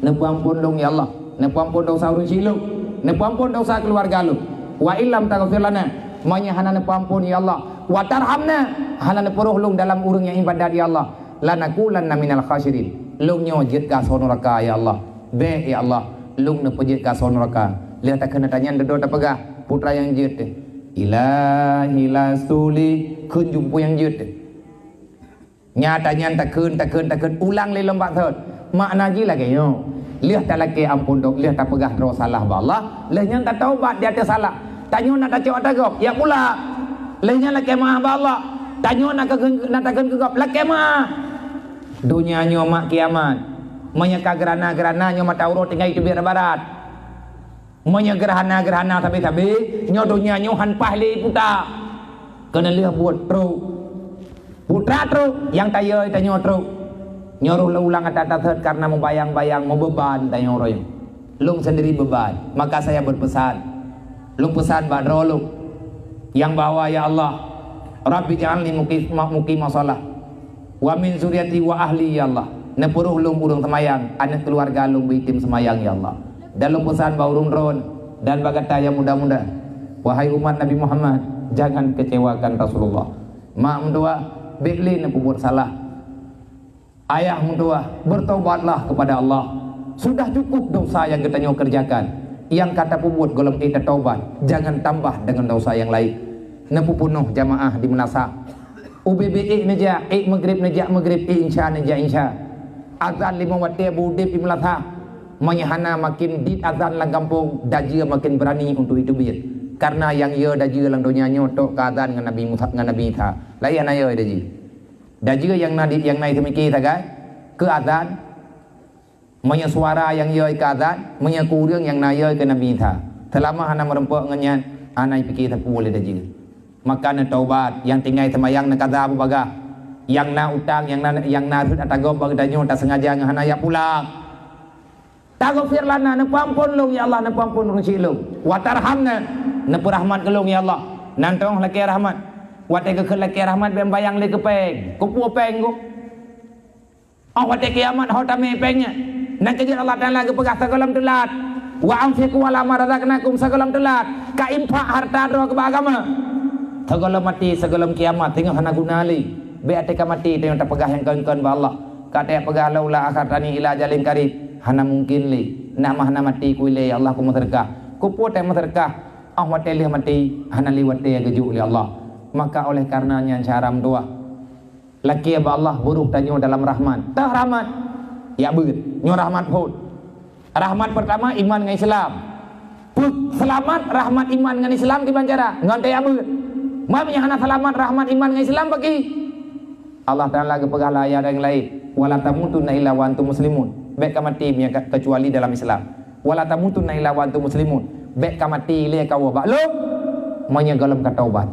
Nepu ampun lung ya Allah, nepu ampun dosa urun si lung, nepu ampun dosa keluarga lung. Wa illam taghfir lana, hana nepu ampun ya Allah, wa tarhamna, hana nepuruh lung dalam urung yang ibadat ya Allah, lanakulanna minal khasirin. Lung nyo jit ka neraka ya Allah. be ya Allah lung na pejit ka son neraka lihat tak kena tanya dedo tak pegah putra yang jut ilahi lasuli kun jumpu yang jut nyatanya tak kun ulang le lembak thot makna ji lagi yo lihat tak lagi ampun dok lihat tak pegah ro salah ba Allah lehnya tak taubat dia ada salah tanyo nak tak gop ya pula lehnya lagi mah ba Allah tanyo nak ke gop lagi mah dunia nyo mak kiamat menyeka gerhana nyo mata urut tinggal itu biar barat menyeka gerhana tapi nyo dunia nyo han pahli puta kena lihat buat putra yang tayo tanyo nyoruh ulang atat karena membayang-bayang mau beban tanyo roy lung sendiri beban maka saya berpesan lung pesan badro lung yang bawa ya Allah Rabbi ja'alni muqim masalah wa min zuriati wa ahli ya Allah nepuruh lung urung semayang anak keluarga lung bitim semayang ya Allah dalam pesan baurun ron dan bagata yang muda-muda wahai umat Nabi Muhammad jangan kecewakan Rasulullah mak mendoa beli nepu buat salah ayah mendoa bertaubatlah kepada Allah sudah cukup dosa yang kita kerjakan yang kata pembuat golong kita taubat jangan tambah dengan dosa yang lain nepu penuh jamaah di Melasa UBBI neja maghrib insya azan 5 waktu budip di Melasa menyahana makin dit azan lang kampung dajia makin berani untuk itu biar karena yang ia dajia lang dunia nyotok ke azan dengan Nabi Musa dengan Nabi Isa layan ayo dajia yang naik semiki tagai ke azan menya suara yang ia ke azan menya kurang yang naya ke Nabi Isa selama hana merempok ngenyan anai fikir tak boleh dajia maka na taubat yang tinggal semayang na kaza baga yang na utang yang na rut atagop bagdanyo tak sengaja ngahana ya pulang tagofir lana na pampun long ya Allah na pampun rung silung wa tarhamna na rahmat kelong ya Allah nantong laki rahmat wa te ke laki rahmat bem bayang le ke peng ku pu peng ku wa te kiamat ho tame pengnya na kejar Allah Taala ke pegah sagalam telat wa amfiku wala marazaqnakum sagalam telat ka impa harta ro ke agama segala mati segala kiamat tengok hana guna li be atika mati tengok tak pegah yang kawan-kawan ba Allah kata pegah laula akhartani ila jalin karib hana mungkin li nak hana mati ku le Allah ku materkah ku pu te materkah wate li mati hana li wate geju li Allah maka oleh karenanya cara doa laki ba Allah buruk tanyo dalam rahmat tah rahmat ya beut nyo rahmat pun rahmat pertama iman dengan Islam selamat rahmat iman dengan Islam di banjara ngantai ya beut mamanya hana selamat rahmat iman dengan Islam bagi Allah Taala ke pegah ayat yang lain wala tamutunna illa wa antum muslimun baik mati kecuali dalam Islam wala tamutunna illa wa antum muslimun baik mati le kau baklo menyegalam ka taubat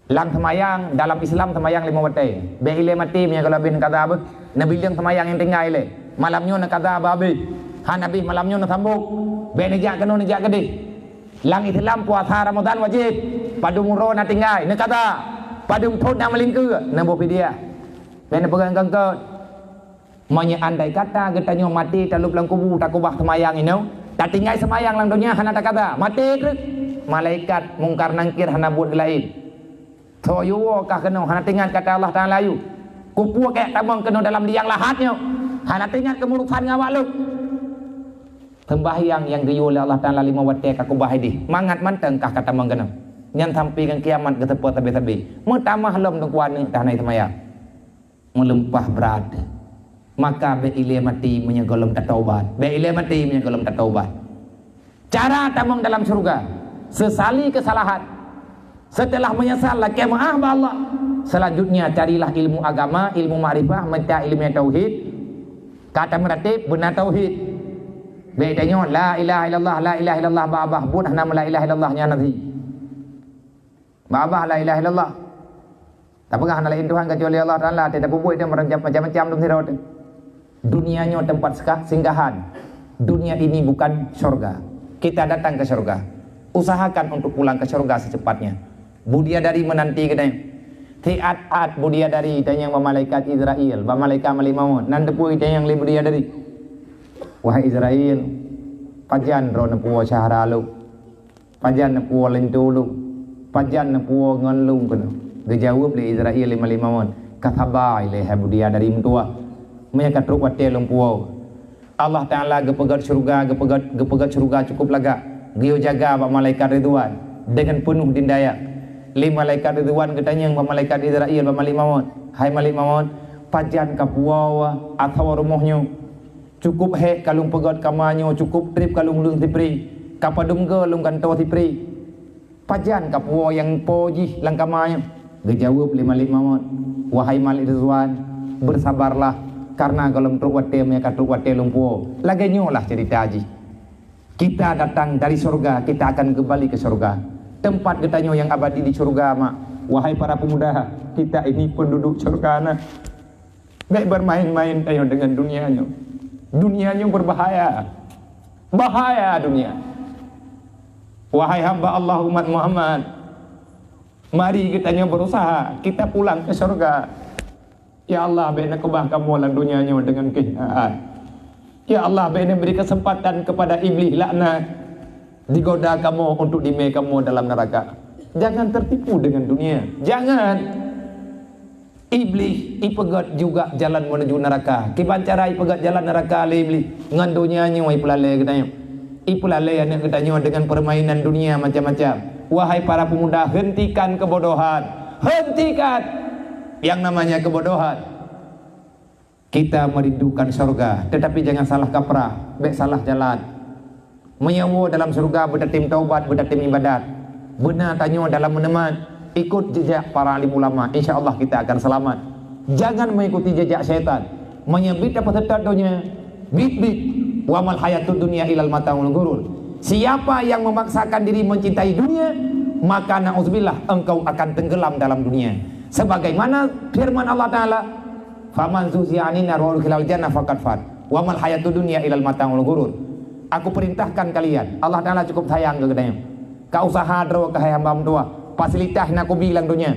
lang semayang dalam Islam semayang 5 waktu baik ile mati menyegalam bin kata apa nabi yang semayang yang tinggal ile malamnya nak kata babi han nabi malamnya nak sambung baik nejak keno nejak gede lang Islam puasa Ramadan wajib padu muro na tinggal nak kata padu thot na melingku na bo dia dan pegang kangkot manya andai kata getanyo mati talup lang kubu tak kubah semayang ino tak tinggal semayang lang dunia hana tak kata mati krek malaikat mungkar nangkir hana buat lain toyo kah keno hana tinggal kata Allah Taala yu kupu kayak tamang keno dalam liang lahatnya hana tinggal kemurusan ngawak lu sembahyang yang diyu oleh Allah Taala 5 waktu ka kubah di mangat manteng kah kata mang keno nyan sampai kan kiamat ke tepat tabe-tabe mutamah lom dengkuan ni tanai semayang melempah berat maka be ile mati menyegolom tak taubat be ile mati menyegolom tak taubat cara tamang dalam surga sesali kesalahan setelah menyesal laki maaf Allah selanjutnya carilah ilmu agama ilmu ma'rifah mencari ilmu tauhid kata meratib benar tauhid bedanya la ilaha illallah babah budah nama la ilaha illallah nya nabi babah la ilaha illallah tak pernah nak lain Tuhan kecuali Allah Taala tidak buat dia macam-macam dalam hidup dunianya tempat singgahan dunia ini bukan syurga kita datang ke syurga usahakan untuk pulang ke syurga secepatnya budiadari menanti kita tiat budiadari dan yang malaikat Israel malaikat malimau nan depui dan yang budiadari wahai Israel pajan ro nepuo syahralu pajan nepuo lentulu pajan nepuo ngonlung kono dijawab le Israel 55 kathabai le habudia dari mentua menyaka truk wate lompuo Allah Ta'ala gepegat syurga cukup laga. Dia jaga pak malaikat Ridwan dengan penuh dindaya. Lima malaikat Ridwan katanya pak malaikat Israel pak Malik Maut. Hai Malik Maut, pajan kapuawa atau rumahnya cukup he kalung pegat kamanyo, cukup trip kalung lung tipri, kapadum ke lung kantor tipri. Pajan kapuawa yang poji lang kamanyo. Dia jawab lima Malik Maut, wahai Malik Ridwan, bersabarlah karena kalau truk wate mereka truk wate lumpuh. Lagi nyolah cerita haji. Kita datang dari surga, kita akan kembali ke surga. Tempat katanya yang abadi di surga, mak. Wahai para pemuda, kita ini penduduk surga, nah. Baik bermain-main ayo dengan dunianya. Dunianya berbahaya. Bahaya dunia. Wahai hamba Allah umat Muhammad, mari kitanya berusaha, kita pulang ke surga. Ya Allah, bina kebah kamu lang dunianya dengan kehinaan. Ya Allah, bina beri kesempatan kepada iblis laknat, digoda kamu untuk dimai kamu dalam neraka. Jangan tertipu dengan dunia. Jangan. Iblis ipegat juga jalan menuju neraka. Kiban cara ipegat jalan neraka oleh iblis ngan dunianya ipulale katanya. Ipulale anak katanya dengan permainan dunia macam-macam. Wahai para pemuda, hentikan kebodohan. Hentikan yang namanya kebodohan. Kita merindukan surga, tetapi jangan salah kaprah, baik salah jalan. Menyewa dalam surga berdatim taubat, berdatim ibadat. Benar tanya dalam meneman, ikut jejak para alim ulama, insya Allah kita akan selamat. Jangan mengikuti jejak syaitan. Menyebit apa tetap dunia, bit-bit, wa mal hayatud dunia ilal mataul ghurur. Siapa yang memaksakan diri mencintai dunia, maka na'udzubillah engkau akan tenggelam dalam dunia. Sebagaimana firman Allah Ta'ala, faman zuzi'anin nar wa udkhilal jannah faqad fat wa mal hayatud dunya ilal mataul ghurur. Aku perintahkan kalian, Allah Ta'ala cukup sayang ke katanya. Kau usaha dro ke hamba tua, fasilitas nak aku bilang dunia.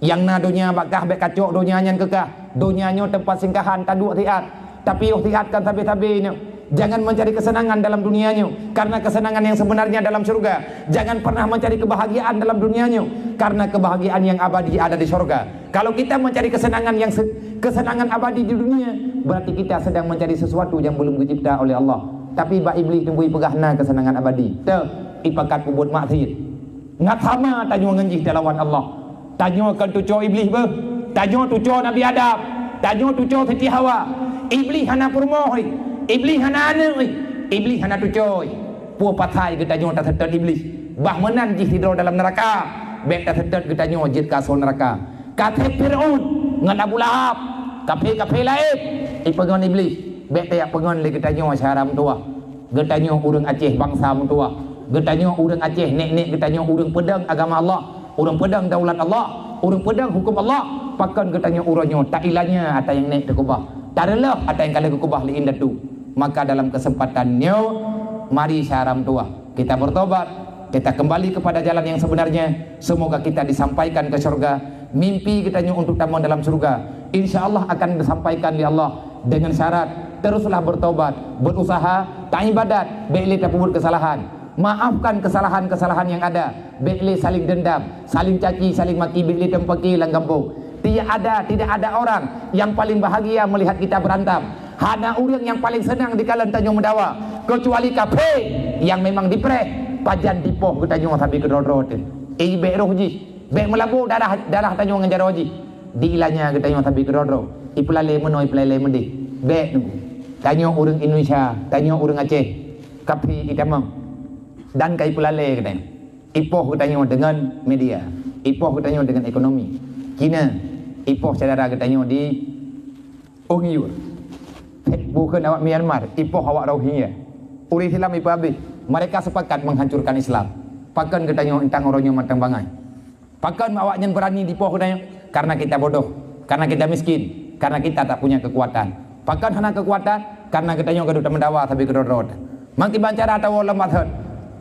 Yang na dunia bakah bek kacok dunia nyan kekah. Dunianya tempat singgahan taduk tiat. Tapi tiatkan tabi-tabinya. Jangan mencari kesenangan dalam dunianya, karena kesenangan yang sebenarnya dalam surga. Jangan pernah mencari kebahagiaan dalam dunianya, karena kebahagiaan yang abadi ada di surga. Kalau kita mencari kesenangan kesenangan abadi di dunia, berarti kita sedang mencari sesuatu yang belum dicipta oleh Allah. Tapi bak iblis tunggu pegahna kesenangan abadi. Teu ipakat kubut maksiat. Ngat sama tanyo ngenjih lawan Allah. Tanyo kan tuco iblis be. Tanyo tuco Nabi Adam. Tanyo tuco Siti Hawa. Iblis hana purmoh. Iblis hana ane, iblis hana tucoy. Puah patai kita nyo tak setet iblis. Bah menan jih tidur dalam neraka. Bek tak setet kita nyo jid kasol neraka. Kate Fir'aun ngan Abu Lahab. Kafe lain. Ipengon iblis. Bek tak pengon le kita nyo syaram tua. Kita nyo urang Aceh bangsa tua. Kita nyo urang Aceh nek kita nyo urang pedang agama Allah. Urang pedang daulat Allah. Urang pedang hukum Allah. Pakan kita nyo uranyo tak ilanya atau yang nek tekubah. Tak adalah atau yang kali kekubah li indah tu. Maka dalam kesempatannya, mari syaram tua, kita bertobat, kita kembali kepada jalan yang sebenarnya. Semoga kita disampaikan ke surga. Mimpi kita untuk tamu dalam surga, insya Allah akan disampaikan di Allah dengan syarat teruslah bertobat, berusaha, tak ibadat, be'li tak buat kesalahan, maafkan kesalahan-kesalahan yang ada, be'li saling dendam, saling caci, saling maki, be'li tempaki langgampung. Tidak ada orang yang paling bahagia melihat kita berantem. Hana orang yang paling senang di kalan Tanjung Mendawa, kecuali kafe yang memang dipreh pajan dipoh ke Tanjung tapi ke rod-rod. Be rohji, be melabu darah Tanjung Nganjaroji. Diilanya ke Tanjung tapi ke rod-rod. Ipulale menoi ipulale mendih. Be nunggu. Tanjung orang Indonesia, Tanjung orang Aceh, kafe itamang. Dan kai ipulale ke Tanjung. Ipoh ke Tanjung dengan media. Ipoh ke Tanjung dengan ekonomi. Cina, ipoh saudara ke Tanjung di Ongyur. Bukan awak Myanmar, ipoh awak Rohingya. Uri Islam ipoh habis. Mereka sepakat menghancurkan Islam. Pakan katanya entang orangnya matang bangai. Pakan awaknya berani dipoh katanya karena kita bodoh, karena kita miskin, karena kita tak punya kekuatan. Pakan hana kekuatan karena katanya gaduh mendawa tapi kedorot. Mangki bancara atau lembat hot.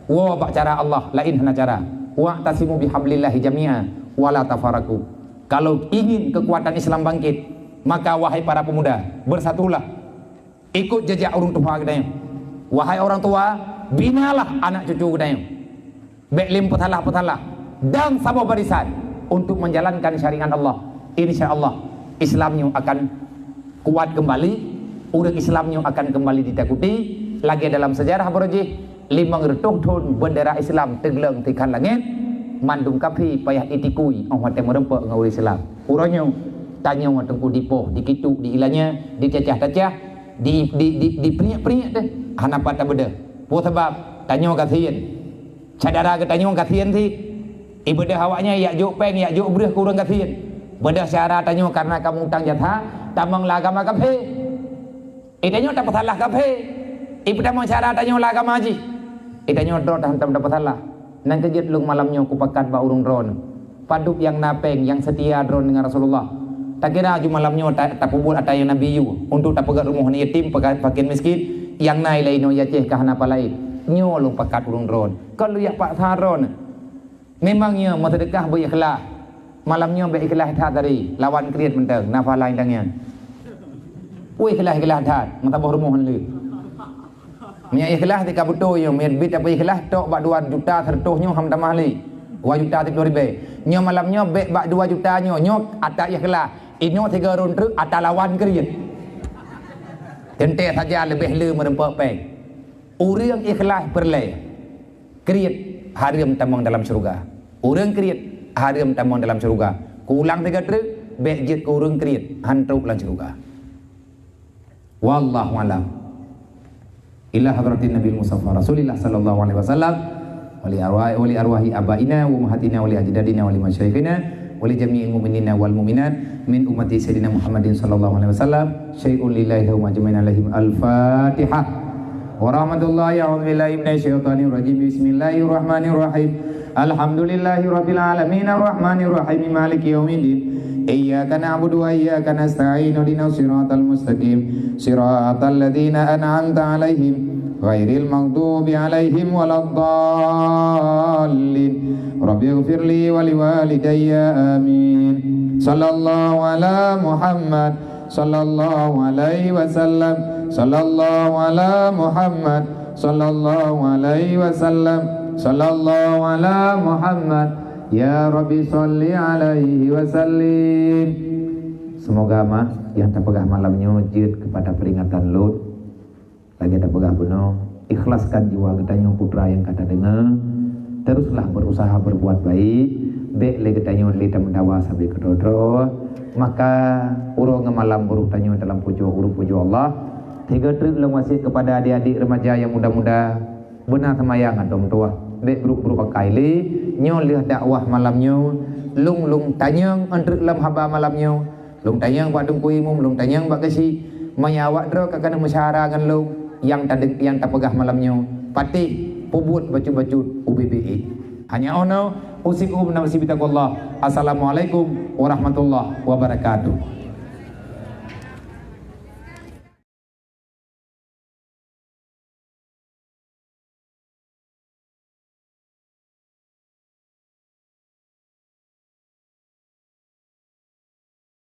Wa bak cara Allah lain hana cara. Wa tasimu bihablillahi jami'a wala tafaraku. Kalau ingin kekuatan Islam bangkit, maka wahai para pemuda, bersatulah. Ikut jejak orang tua kita. Wahai orang tua, binalah anak cucu kita. Beklim petalah dan sama barisan untuk menjalankan syariat Allah. Insya Allah Islamnya akan kuat kembali, orang Islamnya akan kembali ditakuti. Lagi dalam sejarah berjih 500 tahun bendera Islam tenggelam di kan langit, mandum kapi payah itikui orang yang merempak dengan orang Islam. Urangnya tanya orang tengku dipoh, dikituk, diilanya, dicacah-cacah, di peringat-peringat deh. Hanapa tak beda. Puh sebab tanya kasihan. Cadara ke tanya kasihan sih. Ibadah awaknya yak juk peng, yak juk bereh kurang kasihan. Beda syara tanya karena kamu utang jatah, tamang agama kafe. Tanya tak salah kafe. Pertama syara tanya agama haji. Tanya dro tak dapat salah. Nang kejut lung malamnya kupakat ba urung dron. Paduk yang napeng, yang setia dron dengan Rasulullah. Tak kira ju malamnya tak pubul atay Nabi yu untuk tak pegat rumah ni yatim pakai miskin yang nai lain ya ceh kah napa lain. Nyo lung pakat urung dron. Kalau ya pak saron. Memangnya sedekah berikhlas. Malamnya berikhlas tak tadi. Lawan kriat menteng. Napa lain tangnya. Ui ikhlas tak. Mentabah rumah ni. Nya ikhlas tika betul yo men bit apa ikhlas tok bak 2 juta sertuhnya ham tamah li 2 juta 30.000 nya malamnya bek bak 2 juta nyo atak ikhlas inyo 3 run truk atak lawan kriat tente saja lebih le merempak peng urang ikhlas perle kriat harim tamang dalam surga urang kriat harim tamang dalam surga kulang 3 truk bek jit urang kriat hantruk dalam surga wallahu alam ila hadratin Nabi Mustafa Rasulillah sallallahu alaihi wasallam wali arwahi abaina wa ummahatina wali ajdadina wali masyayikhina wali jami'il mu'minina wal mu'minat min ummati sayyidina Muhammadin sallallahu alaihi wasallam syai'un lillahi wa majma'in alaihim al-fatihah wa rahmatullahi wa billahi minasyaitonir rajim bismillahirrahmanirrahim alhamdulillahi rabbil alamin arrahmanir rahim maliki yaumiddin iyyaka na'budu wa iyyaka nasta'in ihdinas siratal mustaqim siratal ladzina an'amta 'alaihim ghairil maghdubi 'alaihim waladdallin rabbighfirli wa liwalidayya amin sallallahu ala Muhammad sallallahu alaihi wasallam sallallahu ala Muhammad sallallahu alaihi wasallam sallallahu ala Muhammad ya Rabbi salli alaihi wasallim. Semoga yang tak pegah malamnya jid kepada peringatan Lut lagi tak pegah benar ikhlaskan jiwa getanya putra yang kata dengar teruslah berusaha berbuat baik bek le getanya lita mendawa sampai kedodro maka urang malam buruk tanya dalam pujo Allah 3 trip lang masih kepada adik-adik remaja yang muda-muda benar semayang adom tua bek buruk-buruk pakai li nyo lihat dakwah malamnya lung tanyang antrik lam haba malamnya lung tanyang buat dengkui mum lung tanyang buat kasi mayawak dro kakana musyawarah ngan lung yang tak pegah malamnya pati pubut baju-baju UBBI hanya ono usikum nafsi bitaqullah. Assalamualaikum warahmatullahi wabarakatuh.